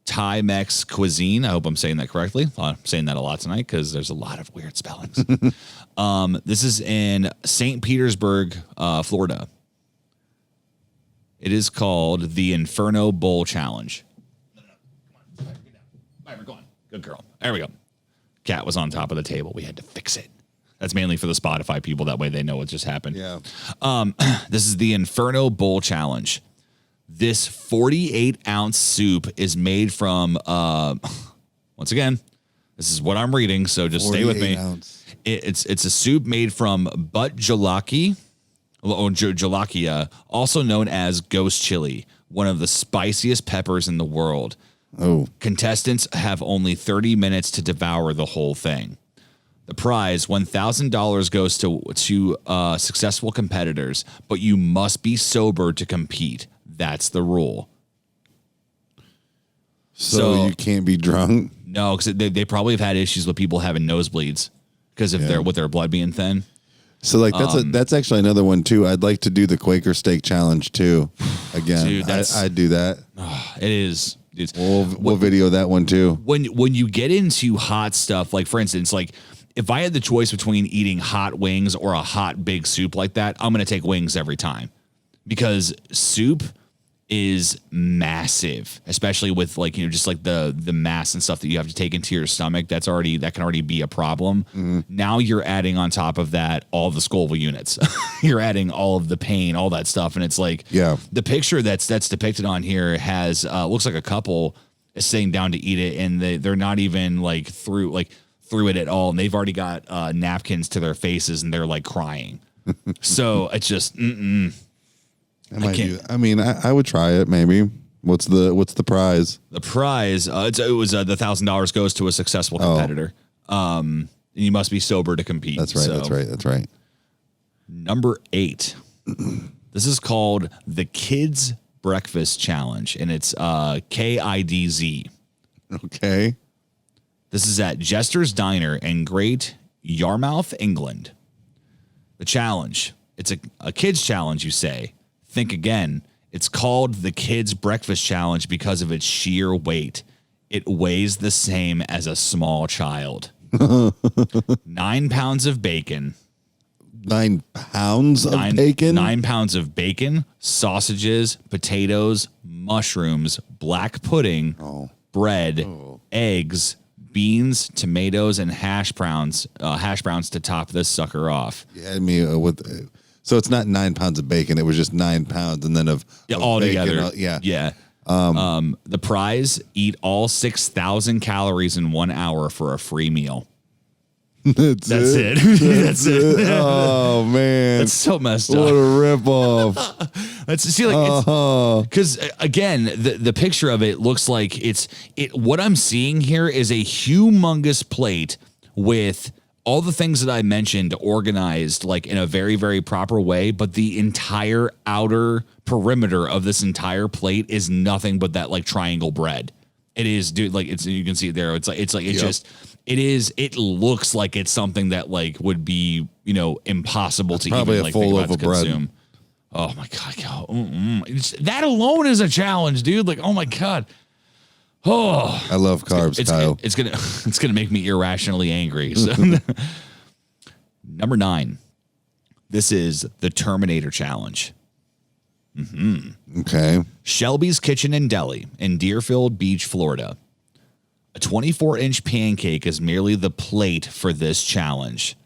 Thai-Mex cuisine. I hope I'm saying that correctly. I'm saying that a lot tonight because there's a lot of weird spellings. This is in St. Petersburg, Florida. It is called the Inferno Bowl Challenge. Myra, go on. Good girl. There we go. Cat was on top of the table. We had to fix it. That's mainly for the Spotify people. That way they know what just happened. Yeah. This is the Inferno Bowl Challenge. This 48-ounce soup is made from, once again, this is what I'm reading, so just stay with me. It's a soup made from butt jalaki, or jalakia, also known as ghost chili, one of the spiciest peppers in the world. Oh. Contestants have only 30 minutes to devour the whole thing. The prize, $1,000, goes to successful competitors, but you must be sober to compete. That's the rule. So you can't be drunk? No, because they probably have had issues with people having nosebleeds because of their blood being thin. So like that's actually another one too. I'd like to do the Quaker steak challenge too. Again, Dude, I'd do that. It is. We'll video that one too. When you get into hot stuff, like for instance, like if I had the choice between eating hot wings or a hot big soup like that, I'm going to take wings every time because soup is massive, especially with like, just like the mass and stuff that you have to take into your stomach. That can already be a problem. Mm-hmm. Now you're adding on top of that all the Scoville units. You're adding all of the pain, all that stuff. And it's like, the picture that's depicted on here has, looks like a couple is sitting down to eat it. And they're not even like through it at all. And they've already got napkins to their faces and they're like crying. So it's just, I would try it maybe. What's the prize? The prize, the $1,000 goes to a successful competitor. And you must be sober to compete. That's right. That's right. Number 8. This is called the Kids Breakfast Challenge, and it's KIDZ. Okay. This is at Jester's Diner in Great Yarmouth, England. The challenge. It's a kids challenge, you say. Think again. It's called the Kids Breakfast Challenge because of its sheer weight. It weighs the same as a small child. 9 pounds of bacon. 9 pounds of bacon? 9 pounds of bacon, sausages, potatoes, mushrooms, black pudding, bread, eggs, beans, tomatoes, and hash browns to top this sucker off. You had me with... So it's not 9 pounds of bacon. It was just 9 pounds, and then of all bacon, together. Yeah. The prize: eat all 6,000 calories in 1 hour for a free meal. That's it. That's it. Oh man, that's so messed up. What a ripoff. Because again, the picture of it looks like what I'm seeing here is a humongous plate with all the things that I mentioned organized like in a very, very proper way, but the entire outer perimeter of this entire plate is nothing but that like triangle bread. It is, dude, like you can see it there. It looks like it's something that like would be, impossible to probably even like a full think about loaf to of consume. Bread. Oh my God. That alone is a challenge, dude. Like, oh my God. Oh, I love carbs, Kyle. It's gonna make me irrationally angry. So. Number 9. This is the Terminator Challenge. Mm-hmm. Okay. Shelby's Kitchen and Deli in Deerfield Beach, Florida. A 24-inch pancake is merely the plate for this challenge.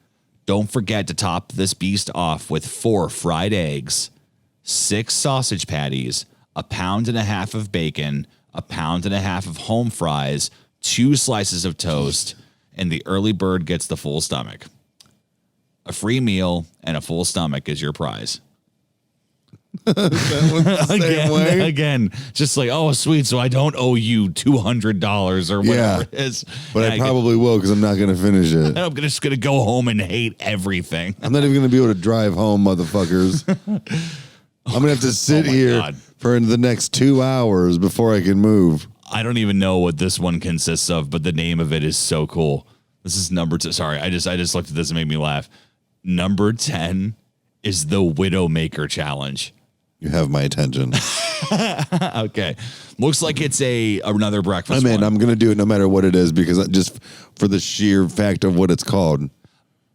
Don't forget to top this beast off with 4 fried eggs, 6 sausage patties, 1.5 pounds of bacon, 1.5 pounds of home fries, 2 slices of toast, and the early bird gets the full stomach. A free meal and a full stomach is your prize. Again, just like, oh, sweet. So I don't owe you $200 or whatever it is. But I probably will because I'm not going to finish it. I'm just going to go home and hate everything. I'm not even going to be able to drive home, motherfuckers. I'm going to have to sit here for the next 2 hours before I can move. I don't even know what this one consists of, but the name of it is so cool. This is number 2. Sorry, I just looked at this and made me laugh. Number 10 is the Widowmaker Challenge. You have my attention. Okay. Looks like it's another breakfast one. I'm going to do it no matter what it is because just for the sheer fact of what it's called.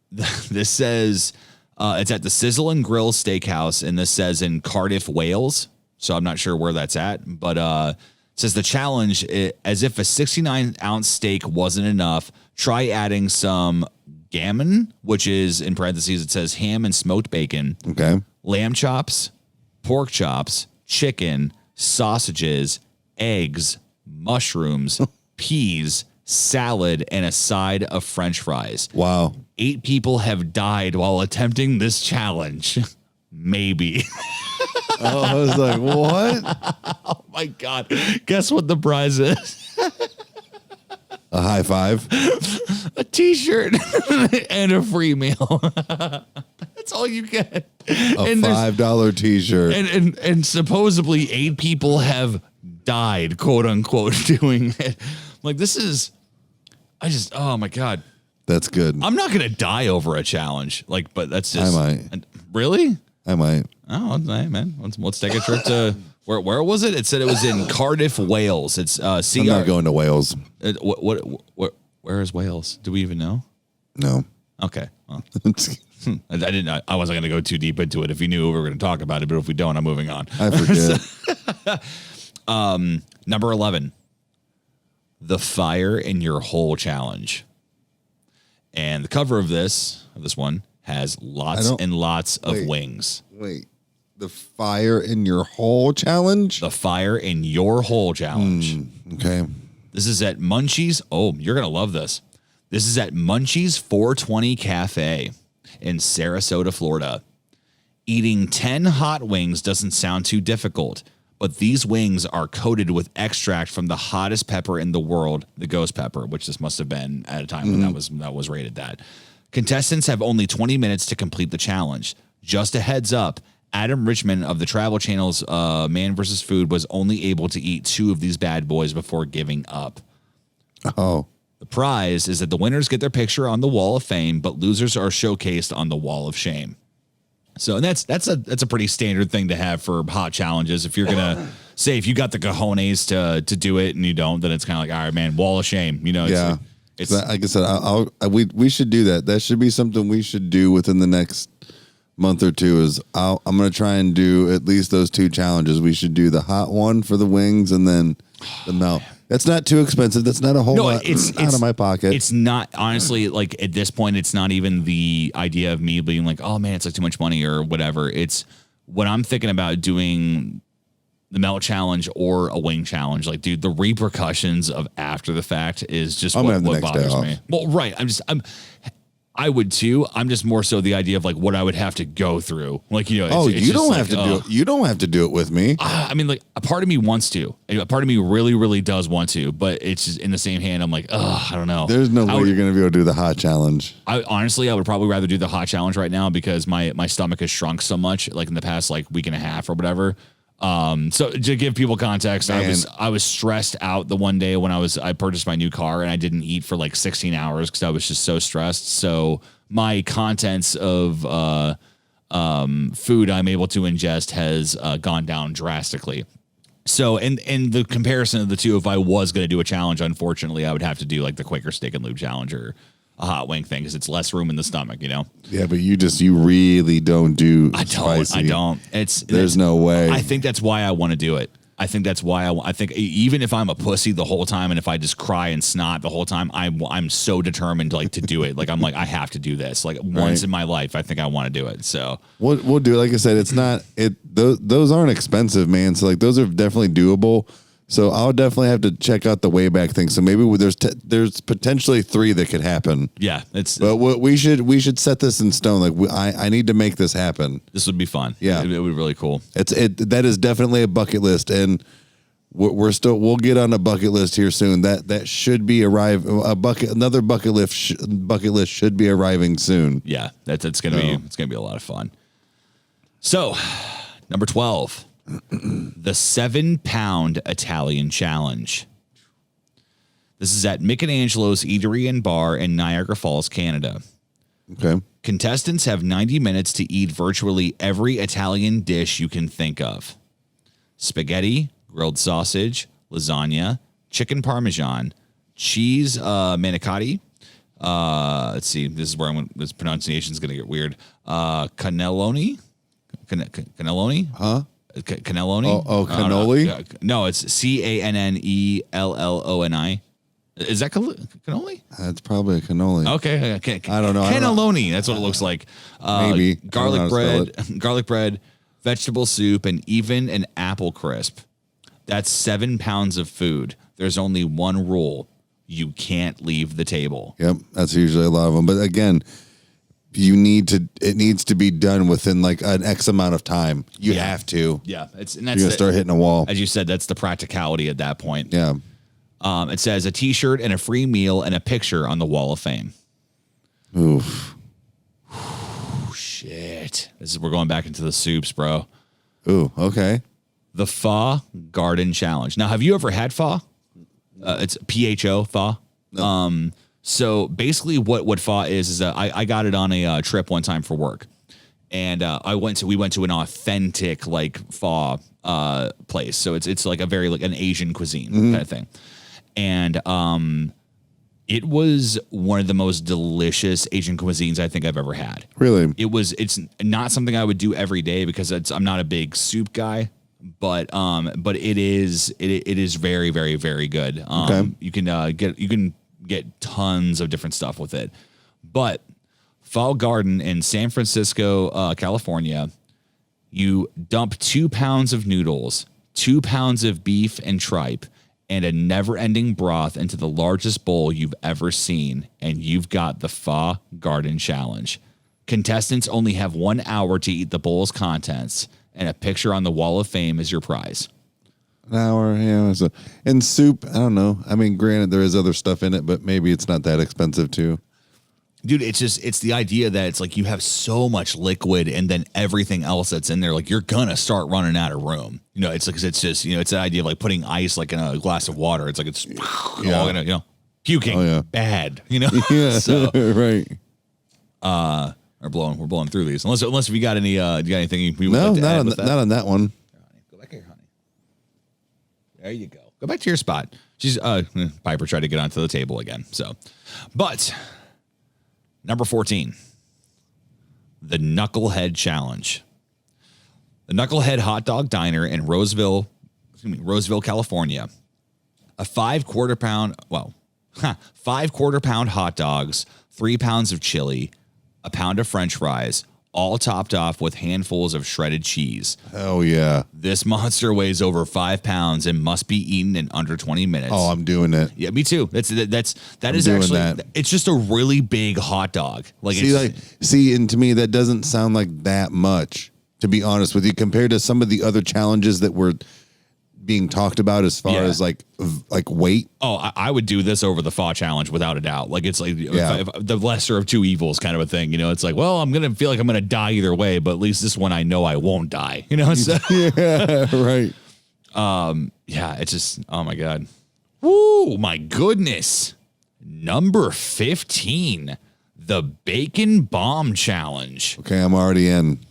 This says it's at the Sizzle and Grill Steakhouse, and this says in Cardiff, Wales. So I'm not sure where that's at, but says the challenge, as if a 69-ounce steak wasn't enough, try adding some gammon, which is, in parentheses, it says ham and smoked bacon, Okay. lamb chops, pork chops, chicken, sausages, eggs, mushrooms, peas, salad, and a side of French fries. Wow. 8 people have died while attempting this challenge. Maybe. Oh, I was like, what? Oh my God. Guess what the prize is? A high five. A t-shirt and a free meal. That's all you get. A $5 t-shirt. And supposedly 8 people have died, quote unquote, doing it. Like, this is, oh my God. That's good. I'm not going to die over a challenge. Like, but that's just. I might. Really? I might. Oh, hey, man. Let's take a trip to where was it? It said it was in Cardiff, Wales. It's I'm not going to Wales. Where is Wales? Do we even know? No. Okay. Well, I wasn't going to go too deep into it if you knew we were going to talk about it, but if we don't, I'm moving on. I forget. Number 11, the fire in your hole challenge. And the cover of this one has lots and lots of wings. Wait. The fire in your hole challenge? The fire in your hole challenge. Okay. This is at Munchie's. Oh, you're going to love this. This is at Munchie's 420 Cafe in Sarasota, Florida. Eating 10 hot wings doesn't sound too difficult, but these wings are coated with extract from the hottest pepper in the world, the ghost pepper, which this must have been at a time when that was rated that. Contestants have only 20 minutes to complete the challenge. Just a heads up, Adam Richman of the Travel Channel's Man vs. Food was only able to eat 2 of these bad boys before giving up. Oh. The prize is that the winners get their picture on the wall of fame, but losers are showcased on the wall of shame. So, and that's a pretty standard thing to have for hot challenges. If you're gonna say, if you got the cojones to do it and you don't, then it's kind of like, all right, man, wall of shame. You know, it's like I said, we should do that. That should be something we should do within the next month or two. I'm going to try and do at least those 2 challenges. We should do the hot one for the wings and then the melt. That's not too expensive. That's not a whole lot out of my pocket. It's not, honestly, like at this point, it's not even the idea of me being like, oh man, it's like too much money or whatever. It's when I'm thinking about doing the melt challenge or a wing challenge, like, dude, the repercussions of after the fact is just what bothers me. Well, right. I would too. I'm just more so the idea of like what I would have to go through. Like, you know, you don't have to do it. You don't have to do it with me. I mean, like a part of me wants to. A part of me really, really does want to. But it's just in the same hand, I'm like, I don't know. There's no way you're going to be able to do the hot challenge. I would probably rather do the hot challenge right now because my stomach has shrunk so much, like in the past like week and a half or whatever. So to give people context, I was stressed out the one day when I purchased my new car and I didn't eat for like 16 hours because I was just so stressed. So my contents of food I'm able to ingest has gone down drastically. So in the comparison of the two, if I was going to do a challenge, unfortunately, I would have to do like the Quaker steak and lube challenge or a hot wing thing because it's less room in the stomach, you know? Yeah, but you really don't do spicy. I don't. There's no way. I think that's why I want to do it. I think that's why I think even if I'm a pussy the whole time and if I just cry and snot the whole time, I'm so determined like to do it. Like I'm like, I have to do this. Like once in my life, I think I want to do it. So we'll do it. Like I said, it's not those aren't expensive, man. So like those are definitely doable. So I'll definitely have to check out the Wayback thing. So maybe there's potentially 3 that could happen. Yeah, but we should set this in stone. Like I need to make this happen. This would be fun. Yeah, it would be really cool. That is definitely a bucket list, and we'll get on a bucket list here soon. That should be another bucket list should be arriving soon. Yeah, it's gonna be a lot of fun. So, number 12. The 7-pound Italian challenge. This is at Michelangelo's Eatery and Bar in Niagara Falls, Canada. Okay. Contestants have 90 minutes to eat virtually every Italian dish you can think of. Spaghetti, grilled sausage, lasagna, chicken parmesan, cheese manicotti. Let's see. This is where this pronunciation is going to get weird. Cannelloni? Cannelloni? Huh? Cannelloni. Cannoli? No, it's Cannelloni. Is that cannoli? That's probably a cannoli. Okay. I don't know. Cannelloni. That's what it looks like. Maybe. Garlic bread, vegetable soup, and even an apple crisp. That's 7 pounds of food. There's only one rule. You can't leave the table. Yep. That's usually a lot of them. But again, it needs to be done within like an X amount of time. You have to. Yeah. You're going to start hitting a wall. As you said, that's the practicality at that point. Yeah. It says a t-shirt and a free meal and a picture on the Wall of Fame. Oof. Shit. We're going back into the soups, bro. Ooh, okay. The Pho Garden Challenge. Now, have you ever had pho? It's PHO, pho. No. So basically what pho is I got it on a trip one time for work. And we went to an authentic like pho place. So it's like a very like an Asian cuisine kind of thing. And it was one of the most delicious Asian cuisines I think I've ever had. Really? It's not something I would do every day because I'm not a big soup guy, but it is very, very, very good. Okay. You can get tons of different stuff with it. But Pho Garden in San Francisco, California, you dump 2 pounds of noodles, 2 pounds of beef and tripe, and a never-ending broth into the largest bowl you've ever seen, and you've got the Pho Garden Challenge. Contestants only have 1 hour to eat the bowl's contents, and a picture on the Wall of Fame is your prize. An hour, yeah. And soup, I don't know. I mean, granted, there is other stuff in it, but maybe it's not that expensive too. Dude, it's the idea that it's like you have so much liquid and then everything else that's in there, like you're gonna start running out of room. You know, it's like it's just it's the idea of like putting ice like in a glass of water. It's like it's all gonna puking bad. You know, so right. We're blowing through these unless if you got any you got anything you would no like to not add on with not on that one. Go back here, honey. There you go. Go back to your spot. She's Piper tried to get onto the table again. So, but. Number 14, the Knucklehead Challenge. The Knucklehead Hot Dog Diner in Roseville, California. 5 quarter pound hot dogs, 3 pounds of chili, a pound of French fries, all topped off with handfuls of shredded cheese. Hell yeah. This monster weighs over 5 pounds and must be eaten in under 20 minutes. Oh, I'm doing it. Yeah, me too. It's just a really big hot dog. And to me, that doesn't sound like that much, to be honest with you, compared to some of the other challenges that were being talked about as far as like weight. Oh, I would do this over the Pho Challenge without a doubt. Like it's like if the lesser of two evils kind of a thing. You know, it's like, well, I'm gonna feel like I'm gonna die either way, but at least this one I know I won't die. You know, so, yeah, right. Yeah, it's just oh my god, woo, my goodness. Number 15, the Bacon Bomb Challenge. Okay, I'm already in.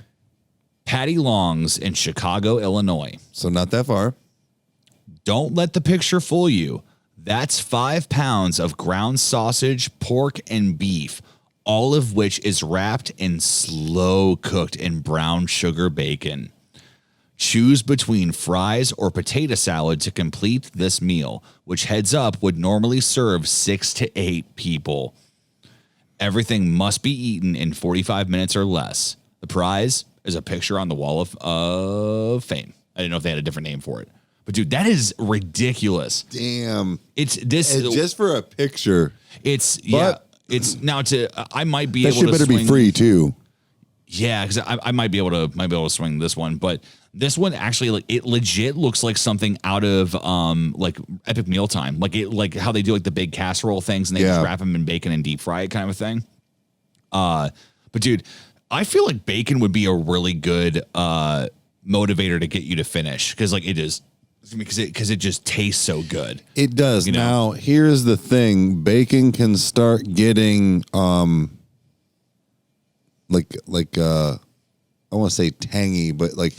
Patty Long's in Chicago, Illinois. So not that far. Don't let the picture fool you. That's 5 pounds of ground sausage, pork, and beef, all of which is wrapped in slow cooked in brown sugar bacon. Choose between fries or potato salad to complete this meal, which heads up would normally serve 6 to 8 people. Everything must be eaten in 45 minutes or less. The prize is a picture on the Wall of Fame. I didn't know if they had a different name for it. But dude, that is ridiculous. Damn. It's just for a picture. I might be able to. That should better be free too. Yeah, because I might be able to swing this one, but this one actually like it legit looks like something out of like Epic Mealtime, like how they do like the big casserole things and they just wrap them in bacon and deep fry it kind of a thing. But dude, I feel like bacon would be a really good motivator to get you to finish because like it is. Because it just tastes so good. It does. Now, here's the thing. Bacon can start getting I want to say tangy, but like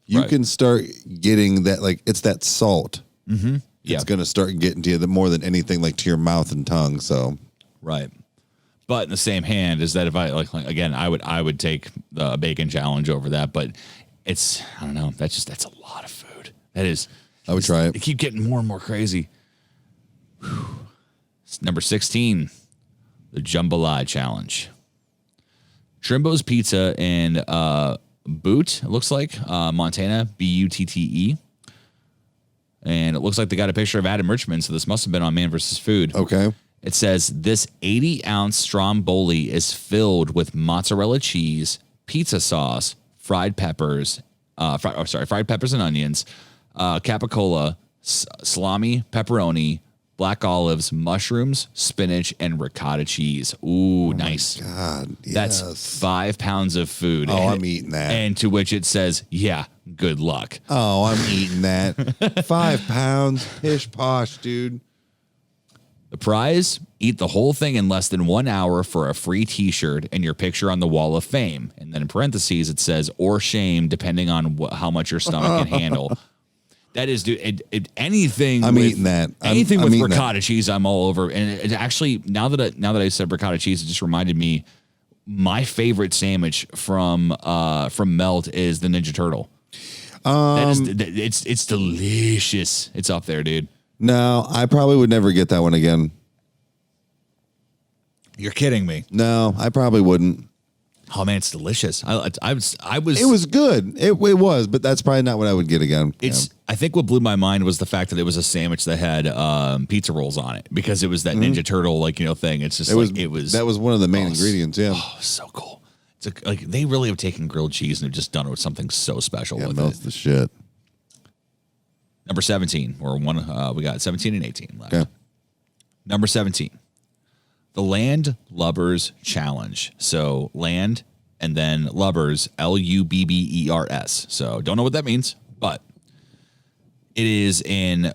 you can start getting that like it's that salt. Mm-hmm. Yeah. It's going to start getting to you more than anything like to your mouth and tongue, so. Right. But in the same hand is that if I like again, I would take the bacon challenge over that, but I don't know. That's a lot of food. That is. I would try it. They keep getting more and more crazy. Number 16, the Jambalaya challenge. Trimbo's Pizza in Butte, it looks like, Montana, Butte. And it looks like they got a picture of Adam Richman, so this must have been on Man vs. Food. Okay. It says, this 80-ounce stromboli is filled with mozzarella cheese, pizza sauce, fried peppers and onions, capicola, salami, pepperoni, black olives, mushrooms, spinach, and ricotta cheese. Ooh, nice. God, yes. That's 5 pounds of food. Oh, I'm eating that. And to which it says, yeah, good luck. Oh, I'm eating that. 5 pounds. Pish posh, dude. The prize, eat the whole thing in less than 1 hour for a free t-shirt and your picture on the wall of fame. And then in parentheses, it says, or shame, depending on how much your stomach can handle. That is, dude, anything. I'm eating that. Anything I'm with ricotta cheese, I'm all over. And it actually, now that I said ricotta cheese, it just reminded me, my favorite sandwich from Melt is the Ninja Turtle. It's delicious. It's up there, dude. No, I probably would never get that one again. You're kidding me. No, I probably wouldn't. Oh man, it's delicious. I was. It was good. It was, but that's probably not what I would get again. I think what blew my mind was the fact that it was a sandwich that had pizza rolls on it, because it was that Ninja Turtle thing. It's just that was one of the main ingredients. Yeah. Oh, so cool. It's they really have taken grilled cheese and have just done it with something so special. Yeah, with melts it. the shit. Number 17, or one. We got 17 and 18 left. Okay. Number 17. The Land Lubbers Challenge. So land and then Lubbers, Lubbers. So don't know what that means, but it is in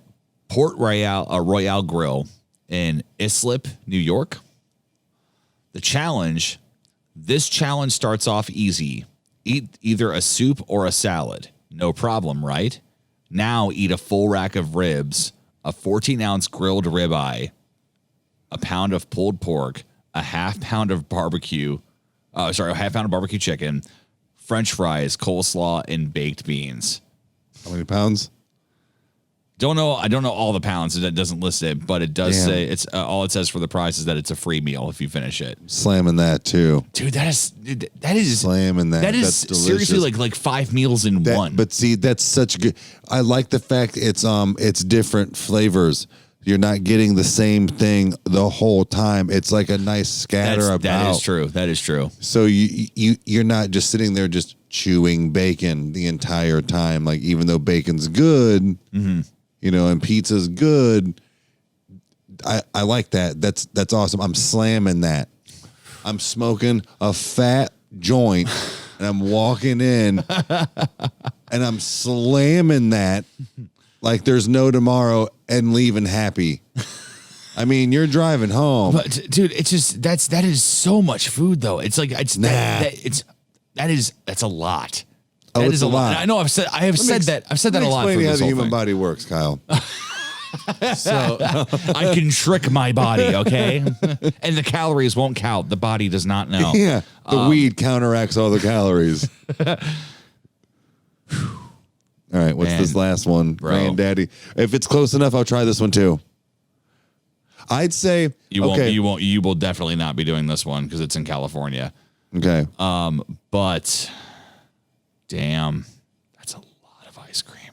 Port Royale Grill in Islip, New York. This challenge starts off easy. Eat either a soup or a salad. No problem, right? Now eat a full rack of ribs, a 14-ounce grilled ribeye, a pound of pulled pork, a half pound of barbecue chicken, French fries, coleslaw, and baked beans. How many pounds? Don't know. I don't know all the pounds. It doesn't list it, but it does say it's all it says for the price is that it's a free meal if you finish it. Slamming that too, dude. That is slamming that. That is seriously like 5 meals in one. But see, that's such good. I like the fact it's different flavors. You're not getting the same thing the whole time. It's like a nice scatter about. That is true. That is true. So you're not just sitting there just chewing bacon the entire time. Like, even though bacon's good, and pizza's good, I like that. That's awesome. I'm slamming that. I'm smoking a fat joint and I'm walking in and I'm slamming that like there's no tomorrow and leaving happy. I mean, you're driving home. But dude, it's just that is so much food though. It's like that's a lot. Oh, that it's is a lot. I know I've said that a lot. Explain For how this the whole human thing. body works, Kyle. So I can trick my body, okay? And the calories won't count. The body does not know. Yeah, the weed counteracts all the calories. All right, what's this last one, Granddaddy? If it's close enough, I'll try this one too. I'd say you won't. You will definitely not be doing this one because it's in California. Okay. But damn, that's a lot of ice cream.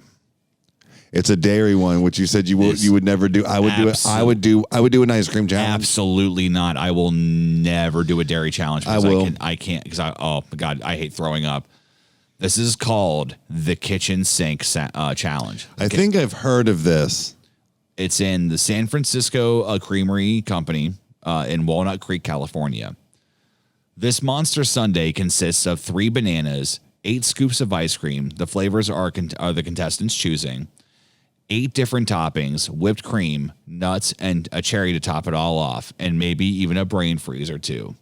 It's a dairy one, which you said you would never do. I would do it. I would do an ice cream challenge. Absolutely not. I will never do a dairy challenge. I will. I can't because oh my God, I hate throwing up. This is called the kitchen sink challenge. I think I've heard of this. It's in the San Francisco Creamery Company in Walnut Creek, California. This monster sundae consists of 3 bananas, 8 scoops of ice cream. The flavors are the contestants' choosing. 8 different toppings, whipped cream, nuts, and a cherry to top it all off, and maybe even a brain freeze or 2.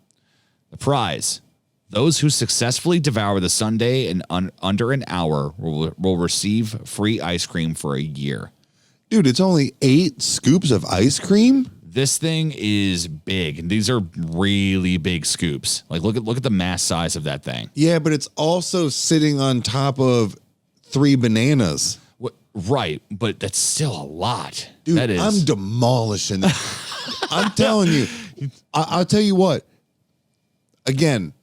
The prize: those who successfully devour the sundae in under an hour will receive free ice cream for a year. Dude, it's only 8 scoops of ice cream? This thing is big. And these are really big scoops. Like look at the mass size of that thing. Yeah, but it's also sitting on top of 3 bananas. Right, but that's still a lot. Dude, that is. I'm demolishing that. I'm telling you. I'll tell you what. Again,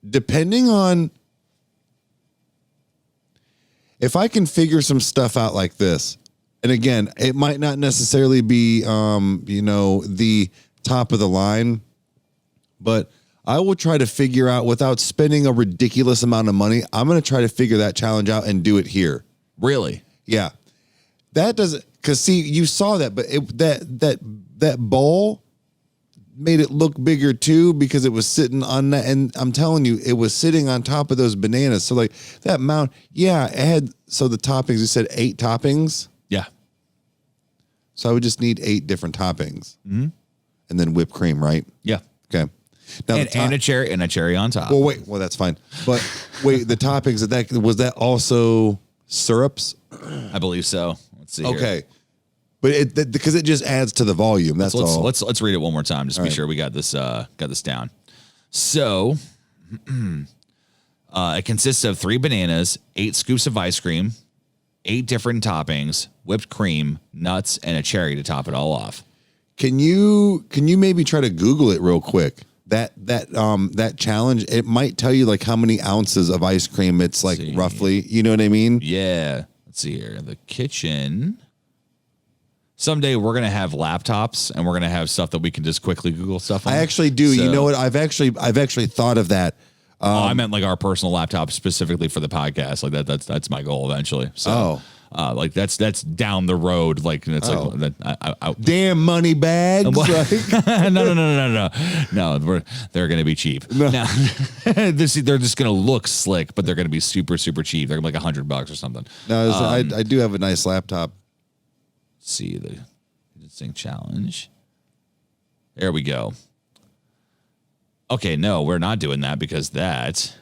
depending on if I can figure some stuff out like this, and again, it might not necessarily be, the top of the line, but I will try to figure out without spending a ridiculous amount of money. I'm going to try to figure that challenge out and do it here. Really? Yeah. That doesn't, because see, you saw that, but that bowl made it look bigger too because it was sitting on that. And I'm telling you, it was sitting on top of those bananas. So like that amount, yeah, it had, so the toppings, you said 8 toppings. Yeah. So I would just need 8 different toppings and then whipped cream, right? Yeah. Okay. Now And a cherry on top. Well, wait, that's fine. But wait, the toppings was that also syrups? I believe so. Let's see. Okay. Here. But because it just adds to the volume. That's all. Let's read it one more time just to be sure we got this down. So it consists of 3 bananas, 8 scoops of ice cream, 8 different toppings, whipped cream, nuts, and a cherry to top it all off. Can you maybe try to Google it real quick? That challenge, it might tell you like how many ounces of ice cream it's like roughly. You know what I mean? Yeah. Let's see here. The kitchen. Someday we're gonna have laptops and we're gonna have stuff that we can just quickly Google stuff on. I actually do. So, you know what? I've actually thought of that. I meant like our personal laptop specifically for the podcast. Like that's my goal eventually. So like that's down the road. Like it's like damn money bags. No, they're gonna be cheap. No. Now, they're just gonna look slick, but they're gonna be super super cheap. They're gonna be like $100 or something. No, I do have a nice laptop. Let's see the thing challenge. There we go. Okay, no, we're not doing that because that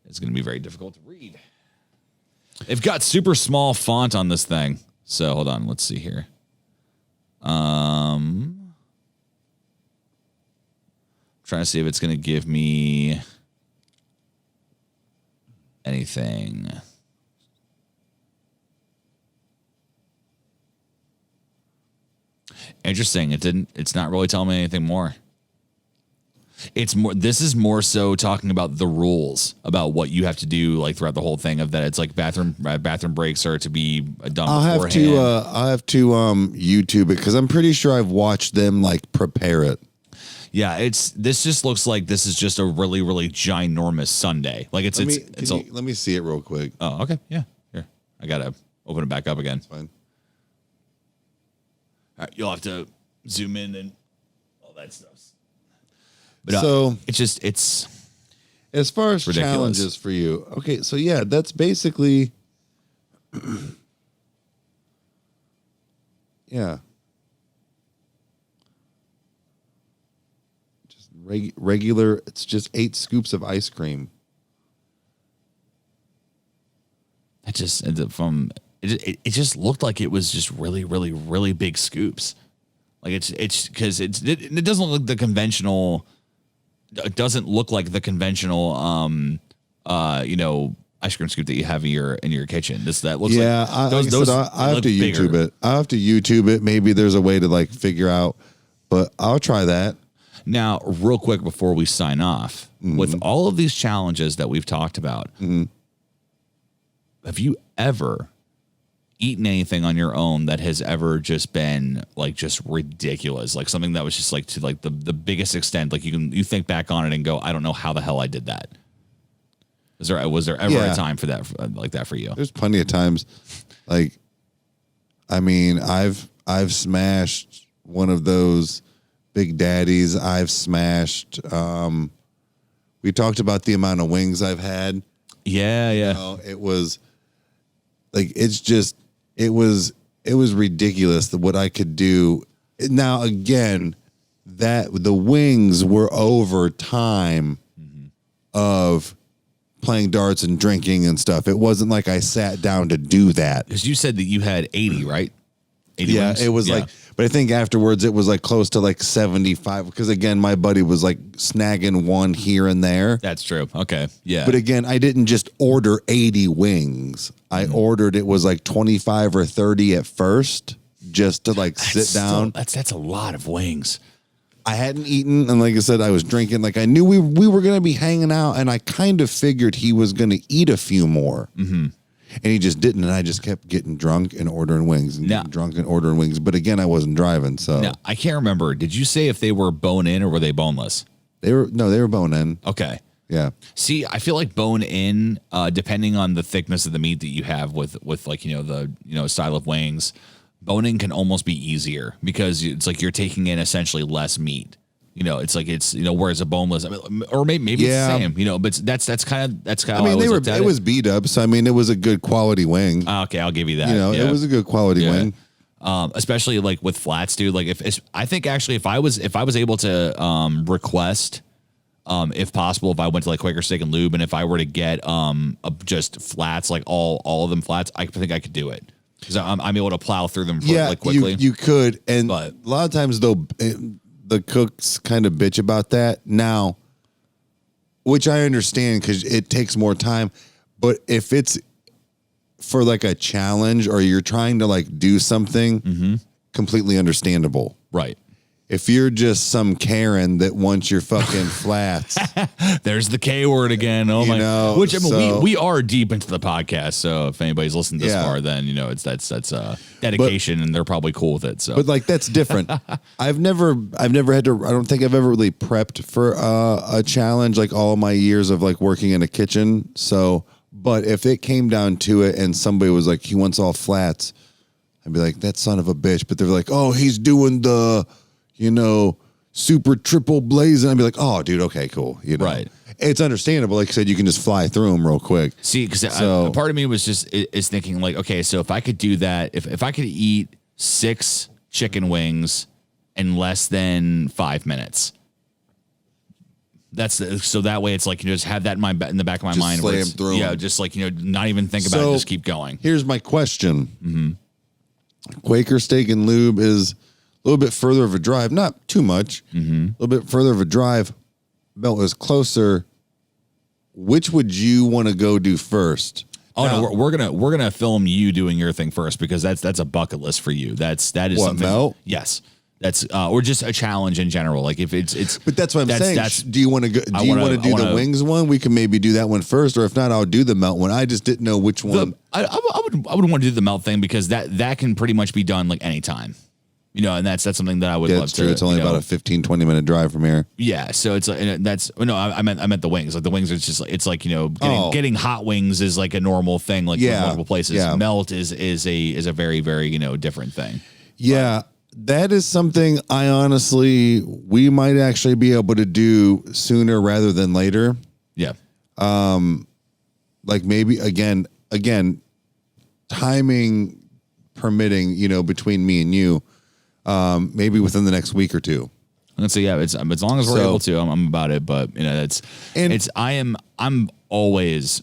is going to be very difficult to read. They've got super small font on this thing. So hold on, let's see here. Trying to see if it's going to give me anything. Interesting. It's not really telling me anything more. This is more so talking about the rules about what you have to do like throughout the whole thing of that. It's like bathroom breaks are to be done I'll have to YouTube it because I'm pretty sure I've watched them like prepare it. Yeah, this just looks like this is just a really, really ginormous sundae. Like let me see it real quick. Oh, okay. Yeah. Here. I gotta open it back up again. It's fine. All right, you'll have to zoom in and all that stuff. But so it's as far as ridiculous. Challenges for you. Okay, so yeah, that's basically yeah. Just regular, it's just 8 scoops of ice cream. It just looked like it was just really, really, really big scoops. Like it's because it doesn't look like the conventional. It doesn't look like the conventional, ice cream scoop that you have in your kitchen. That looks like I have to YouTube it. I have to YouTube it. Maybe there's a way to like figure out, but I'll try that. Now, real quick before we sign off, with all of these challenges that we've talked about, have you ever eaten anything on your own that has ever just been like just ridiculous, like something that was just like to like the biggest extent, like you think back on it and go, I don't know how the hell I did that. Was there ever a time for that like that for you? There's plenty of times. Like, I mean, I've smashed one of those Big Daddies. I've smashed. We talked about the amount of wings I've had. Yeah. You know, it was like it was ridiculous what I could do. Now again, that the wings were over time of playing darts and drinking and stuff. It wasn't like I sat down to do that. Because you said that you had 80, right? 80 Yeah, wings? it was like, but I think afterwards it was like close to like 75 because again, my buddy was like snagging one here and there. That's true. Okay. Yeah. But again, I didn't just order 80 wings. I ordered it was like 25 or 30 at first just to like sit down. That's a lot of wings. I hadn't eaten, and like I said, I was drinking. Like I knew we were going to be hanging out, and I kind of figured he was going to eat a few more. Mm-hmm. And he just didn't, and I just kept getting drunk and ordering wings and getting drunk and ordering wings. But again, I wasn't driving, so. Now, I can't remember. Did you say if they were bone in or were they boneless? They were bone in. Okay. Yeah. See, I feel like bone in, depending on the thickness of the meat that you have with like, the, style of wings, bone in can almost be easier because it's like you're taking in essentially less meat. It's like whereas a boneless, or maybe it's the same, but that's kind of I mean, it was beat up, so I mean, it was a good quality wing. Okay, I'll give you that. It was a good quality wing. Especially like with flats, dude. Like I think actually if I was able to request, if possible, if I went to like Quaker Steak and Lube and if I were to get just flats, like all of them flats, I think I could do it because I'm able to plow through them like quickly. You could, and a lot of times though. The cooks kind of bitch about that now, which I understand because it takes more time. But if it's for like a challenge or you're trying to like do something, completely understandable. Right. If you're just some Karen that wants your fucking flats, there's the K word again. Oh my! Which I mean, so, we are deep into the podcast, so if anybody's listened this far, then that's dedication, and they're probably cool with it. So, but like that's different. I've never had to. I don't think I've ever really prepped for a challenge like all my years of like working in a kitchen. So, but if it came down to it, and somebody was like, he wants all flats, I'd be like, that son of a bitch. But they're like, oh, he's doing the. Super triple blazing. I'd be like, oh, dude, okay, cool. Right. It's understandable. Like I said, you can just fly through them real quick. See, because a part of me was is thinking like, okay, so if I could do that, if I could eat 6 chicken wings in less than 5 minutes, so that way it's like just have that in the back of my mind. Slam through. Yeah, just like not even think about it, just keep going. Here's my question. Mm-hmm. Quaker Steak and Lube is a little bit further of a drive, not too much. A little bit further of a drive. Melt is closer. Which would you want to go do first? Oh no, we're gonna film you doing your thing first because that's a bucket list for you. That is what, something. Melt? Yes, that's or just a challenge in general. Like if it's. But that's what I'm saying. Do you want to go? Do you want to do the wings one? We can maybe do that one first, or if not, I'll do the melt one. I just didn't know which one. I would want to do the melt thing because that can pretty much be done like anytime. And that's something that I would love to. It's only about a 15-20 minute drive from here. Yeah, so it's like I meant the wings. Like the wings are just like it's like getting hot wings is like a normal thing like in multiple places. Yeah. Melt is a very very different thing. Yeah, that is something we might actually be able to do sooner rather than later. Yeah. Like maybe again timing permitting, between me and you. Maybe within the next week or two. Let's say, it's as long as we're able to, I'm about it. But I'm always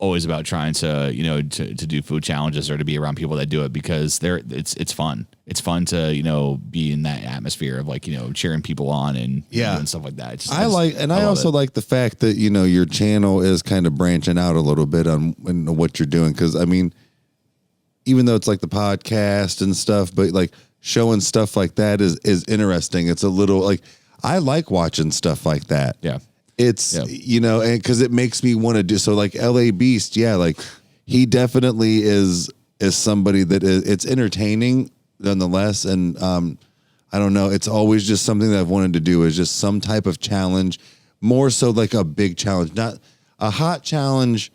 about trying to to do food challenges or to be around people that do it because it's fun. It's fun to be in that atmosphere of like cheering people on and and stuff like that. I also like the fact that your channel is kind of branching out a little bit on what you're doing because I mean, even though it's like the podcast and stuff, but like. Showing stuff like that is interesting. It's a little like I like watching stuff like that. Yeah, it's and because it makes me want to do so. Like LA Beast, like he definitely is somebody that it's entertaining nonetheless. And I don't know, it's always just something that I've wanted to do is just some type of challenge, more so like a big challenge, not a hot challenge.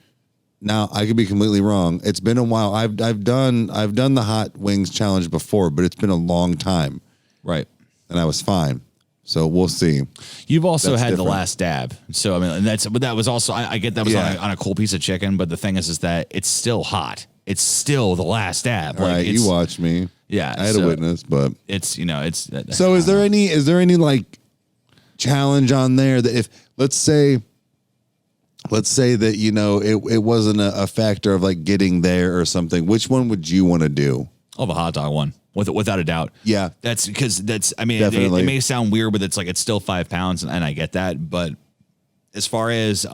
Now I could be completely wrong. It's been a while. I've done the hot wings challenge before, but it's been a long time. Right. And I was fine. So we'll see. You've also had the last dab. So I mean, that was also I get that was on a cold piece of chicken, but the thing is that it's still hot. It's still the last dab. All right, you watched me. Yeah, I had a witness, but it's it's. So is there any like challenge on there that if let's say that it wasn't a factor of like getting there or something, which one would you want to do? Oh, the hot dog one. without a doubt. Yeah. That's because I mean, Definitely. it may sound weird, but it's like, it's still 5 pounds, and I get that. But as far as,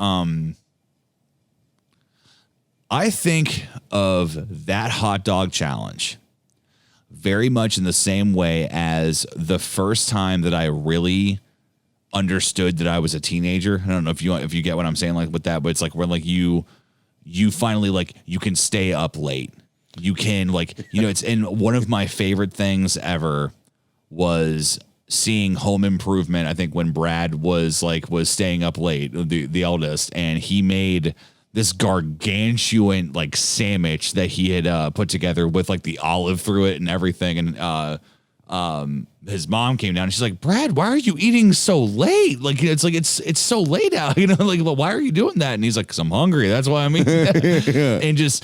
I think of that hot dog challenge very much in the same way as the first time that I really understood that I was a teenager. I don't know if you get what I'm saying, like with that, but it's like where like you finally, like, you can stay up late. You can, like, it's, and one of my favorite things ever was seeing Home Improvement. I think when Brad was staying up late, the eldest, and he made this gargantuan like sandwich that he had put together with like the olive through it and everything. And his mom came down and she's like, Brad, why are you eating so late? Like, it's like, it's so late out, like, well, why are you doing that? And he's like, 'cause I'm hungry. That's why I'm eating that. And just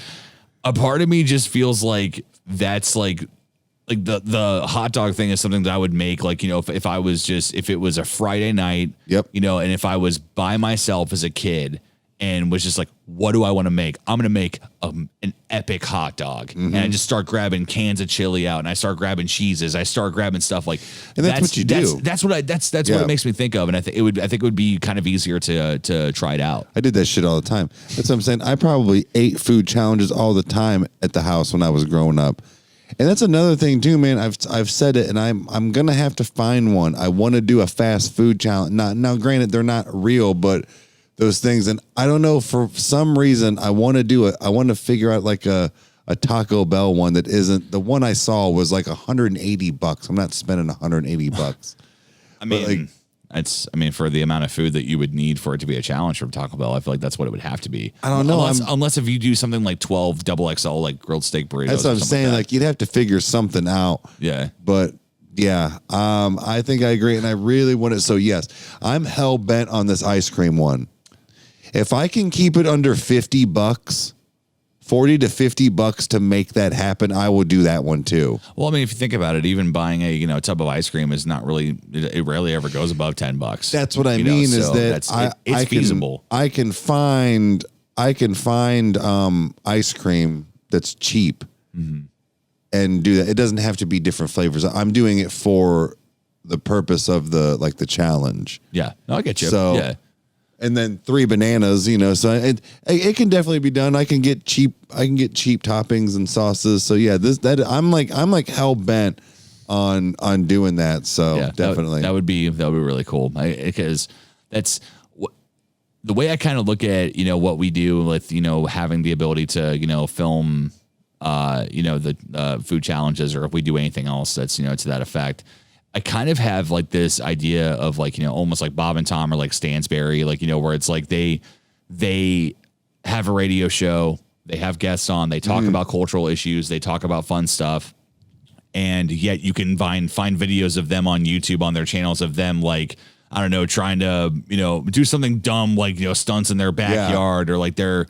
a part of me just feels like that's like the hot dog thing is something that I would make, like, if it was a Friday night, Yep. And if I was by myself as a kid and was just like, what do I want to make? I'm going to make an epic hot dog. Mm-hmm. And I just start grabbing cans of chili out, and I start grabbing cheeses. I start grabbing stuff like, and that's what you do. That's what what it makes me think of. And I think it would be kind of easier to try it out. I did that shit all the time. That's what I'm saying. I probably ate food challenges all the time at the house when I was growing up. And that's another thing too, man. I've said it, and I'm going to have to find one. I want to do a fast food challenge. Now, granted, they're not real, but those things. And I don't know, for some reason, I want to do it. I want to figure out like a Taco Bell one that isn't, the one I saw was like $180. I'm not spending $180. I mean, for the amount of food that you would need for it to be a challenge from Taco Bell, I feel like that's what it would have to be. I don't know. Unless if you do something like 12 XXL, like grilled steak burritos. That's what I'm saying. Like, you'd have to figure something out. Yeah. But yeah, I think I agree. And I really want it. So yes, I'm hell bent on this ice cream one. If I can keep it under $50, $40 to $50 to make that happen, I will do that one too. Well, I mean, if you think about it, even buying a tub of ice cream is not really, it rarely ever goes above $10. That's what I mean, is that it's feasible. I can find ice cream that's cheap, mm-hmm. and do that. It doesn't have to be different flavors. I'm doing it for the purpose of the challenge. Yeah, no, I get you. So, yeah. And then 3 bananas, so it can definitely be done. I can get cheap toppings and sauces. So yeah, I'm like hell bent on doing that. So yeah, definitely that would be really cool. Because that's the way I kind of look at, what we do with, having the ability to, film, the food challenges, or if we do anything else that's, to that effect. I kind of have like this idea of like, almost like Bob and Tom or like Stansberry, like, where it's like they have a radio show, they have guests on, they talk about cultural issues, they talk about fun stuff. And yet you can find videos of them on YouTube on their channels of them, like, I don't know, trying to, do something dumb, like, stunts in their backyard, or like they're,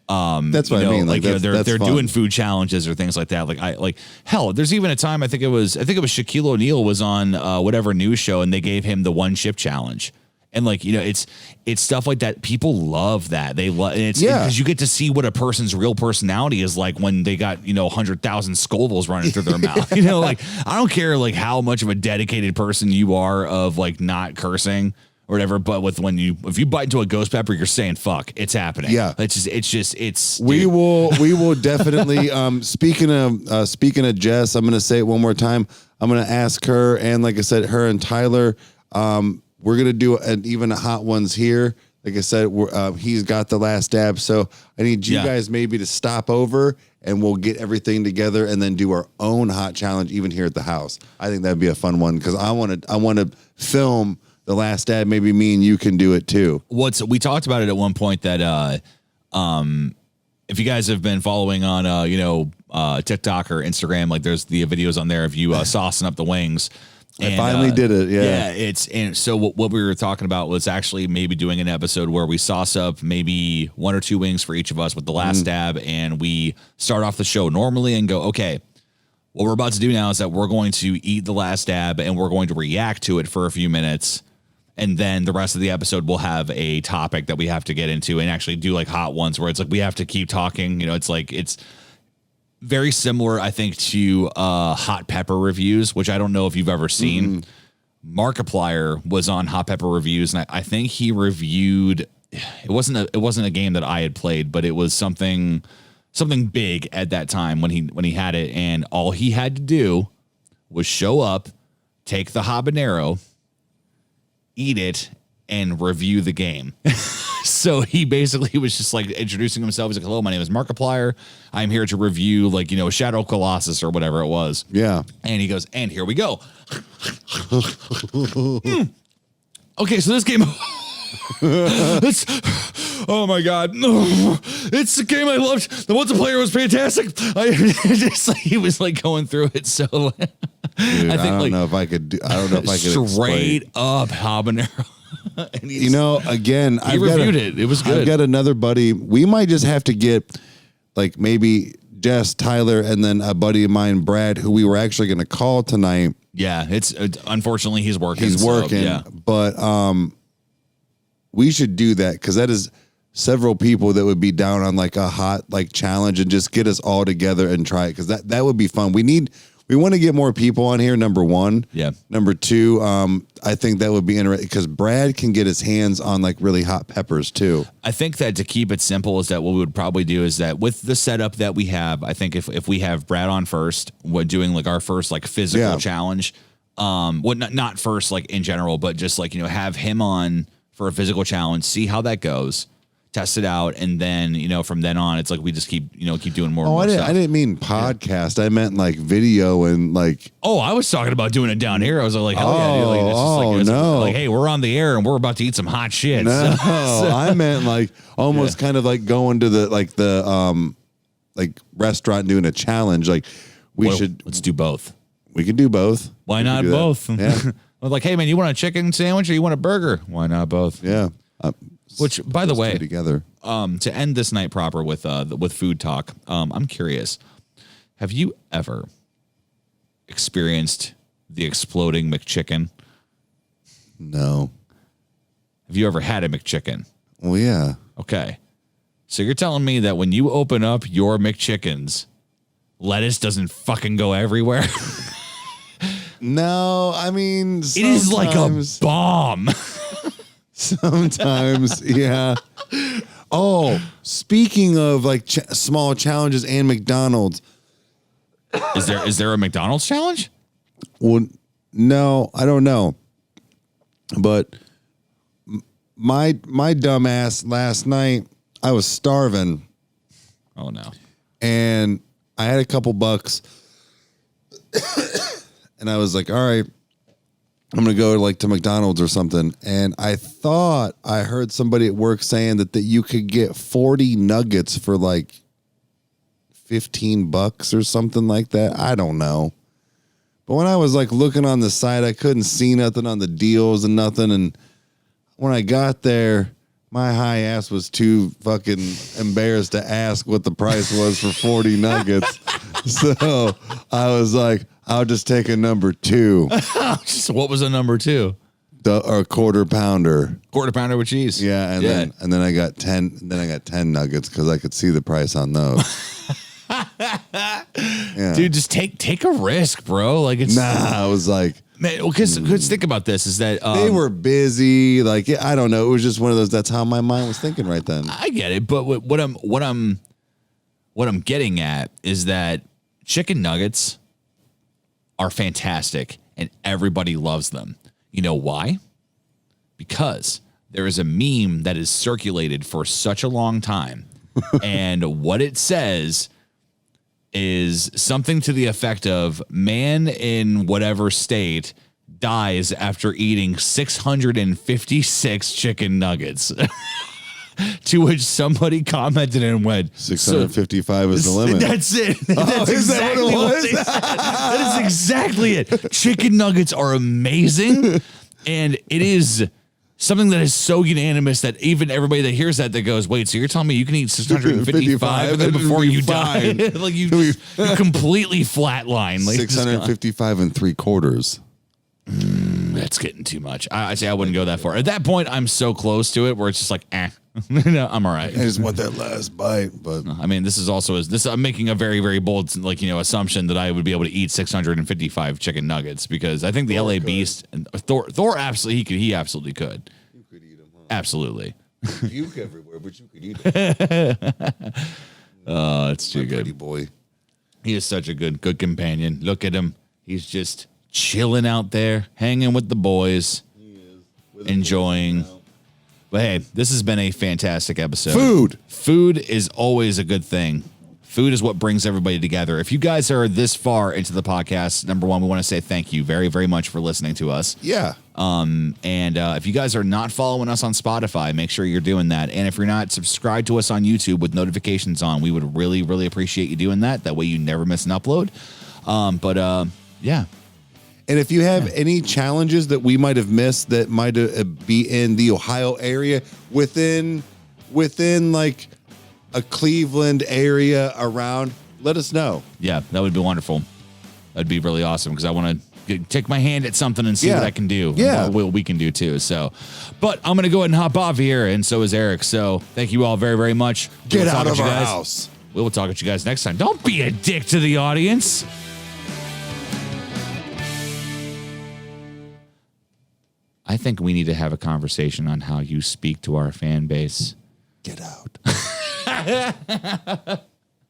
that's what I mean. Like, they're doing food challenges or things like that. Like hell, there's even a time I think it was Shaquille O'Neal was on whatever news show, and they gave him the 1 chip challenge. And like, it's stuff like that. People love that. They love it because you get to see what a person's real personality is like when they got, 100,000 Scovilles running through their mouth. Like, I don't care like how much of a dedicated person you are of like not cursing or whatever, but if you bite into a ghost pepper, you're saying fuck, it's happening. Yeah. We will definitely, speaking of Jess, I'm going to say it one more time. I'm going to ask her, and like I said, her and Tyler, we're going to do even a hot ones here. Like I said, he's got the last dab. So I need you guys maybe to stop over, and we'll get everything together and then do our own hot challenge even here at the house. I think that'd be a fun one, because I want to film the last dab. Maybe me and you can do it too. We talked about it at one point that if you guys have been following on TikTok or Instagram, like there's the videos on there of you saucing up the wings. I finally did it. Yeah. And so what we were talking about was actually maybe doing an episode where we sauce up maybe 1 or 2 wings for each of us with the last dab, and we start off the show normally and go, okay, what we're about to do now is that we're going to eat the last dab and we're going to react to it for a few minutes. And then the rest of the episode will have a topic that we have to get into and actually do like hot ones where it's like we have to keep talking. It's like very similar, I think, to hot pepper reviews, which I don't know if you've ever seen. Markiplier was on hot pepper reviews, and I think he reviewed. It wasn't a game that I had played, but it was something big at that time when he had it, and all he had to do was show up, take the habanero, eat it, and review the game. So he basically was just like introducing himself. He's like, "Hello, my name is Markiplier. I'm here to review Shadow Colossus or whatever it was." Yeah. And he goes, "And here we go." Okay, so this game it's oh my god. It's a game I loved. The multiplayer was fantastic. He was like going through it so Dude, I don't know if I could straight up habanero. Again, he reviewed it. It was good. I've got another buddy. We might just have to get maybe Jess, Tyler, and then a buddy of mine, Brad, who we were actually going to call tonight. Yeah, it's unfortunately he's working. Yeah. But we should do that because that is several people that would be down on a hot challenge and just get us all together and try it because that would be fun. We want to get more people on here, number one. Yeah. Number two, I think that would be interesting because Brad can get his hands on really hot peppers too. I think that to keep it simple is that what we would probably do is that with the setup that we have, I think if we have Brad on first, we're doing our first physical challenge. Not first in general, but just have him on for a physical challenge, see how that goes. Test it out, and then from then on, it's we just keep doing more. And more stuff. I didn't mean podcast. Yeah. I meant video and Oh, I was talking about doing it down here. I was like, hell yeah, dude. No, hey, we're on the air and we're about to eat some hot shit. No, I meant almost kind of going to the restaurant and doing a challenge. Let's do both. We could do both. Why not both? Yeah. I was hey man, you want a chicken sandwich or you want a burger? Why not both? Yeah. Which, by the way, together. To end this night proper with food talk, I'm curious. Have you ever experienced the exploding McChicken? No. Have you ever had a McChicken? Well, yeah. Okay. So you're telling me that when you open up your McChickens, lettuce doesn't fucking go everywhere? No, I mean, it is like a bomb. Sometimes, yeah. Oh, speaking of small challenges and McDonald's, is there a McDonald's challenge? Well, no, I don't know. But my dumb ass last night, I was starving. Oh no! And I had a couple bucks, and I was like, all right. I'm going to go to McDonald's or something. And I thought I heard somebody at work saying that you could get 40 nuggets for $15 or something like that. I don't know. But when I was looking on the site, I couldn't see nothing on the deals and nothing. And when I got there, my high ass was too fucking embarrassed to ask what the price was for 40 nuggets. So I was like, I'll just take a number 2. What was a number 2? A quarter pounder. Quarter pounder with cheese. Yeah, and then I got 10. Then I got 10 nuggets because I could see the price on those. Yeah. Dude, just take a risk, bro. I was like, man. Because think about this: is that they were busy. I don't know. It was just one of those. That's how my mind was thinking right then. I get it, but what I'm getting at is that chicken nuggets are fantastic and everybody loves them. You know why? Because there is a meme that is circulated for such a long time. And what it says is something to the effect of man in whatever state dies after eating 656 chicken nuggets. To which somebody commented and went, 655 is the limit. That's it. That's exactly what they said. That is exactly it. Chicken nuggets are amazing. And it is something that is so unanimous that even everybody that hears that goes, wait, so you're telling me you can eat 655 of them before you die? You completely flatline. 655 and 3/4. That's getting too much. I say I wouldn't go that far. At that point, I'm so close to it where it's just like, no, I'm all right. I just want that last bite. But I mean, this is also I'm making a very, very bold assumption that I would be able to eat 655 chicken nuggets because I think the LA Beast and Thor absolutely he absolutely could. You could eat them. Huh? Absolutely. Puke everywhere, but you could eat them. Oh, it's too good. Pretty boy. He is such a good companion. Look at him. He's just chilling out there, hanging with the boys, enjoying. But hey, this has been a fantastic episode. Food is always a good thing. Food is what brings everybody together. If you guys are this far into the podcast, number one, we want to say thank you very, very much for listening to us. Yeah. And if you guys are not following us on Spotify, make sure you're doing that. And if you're not subscribed to us on YouTube with notifications on, we would really, really appreciate you doing that. That way you never miss an upload. Yeah. And if you have any challenges that we might have missed that might be in the Ohio area within like a Cleveland area around, let us know. Yeah, that would be wonderful. That'd be really awesome because I want to take my hand at something and see what I can do. Yeah. What we can do too. So, but I'm going to go ahead and hop off here. And so is Eric. So thank you all very, very much. Get out of our house. We will talk at you guys next time. Don't be a dick to the audience. I think we need to have a conversation on how you speak to our fan base. Get out.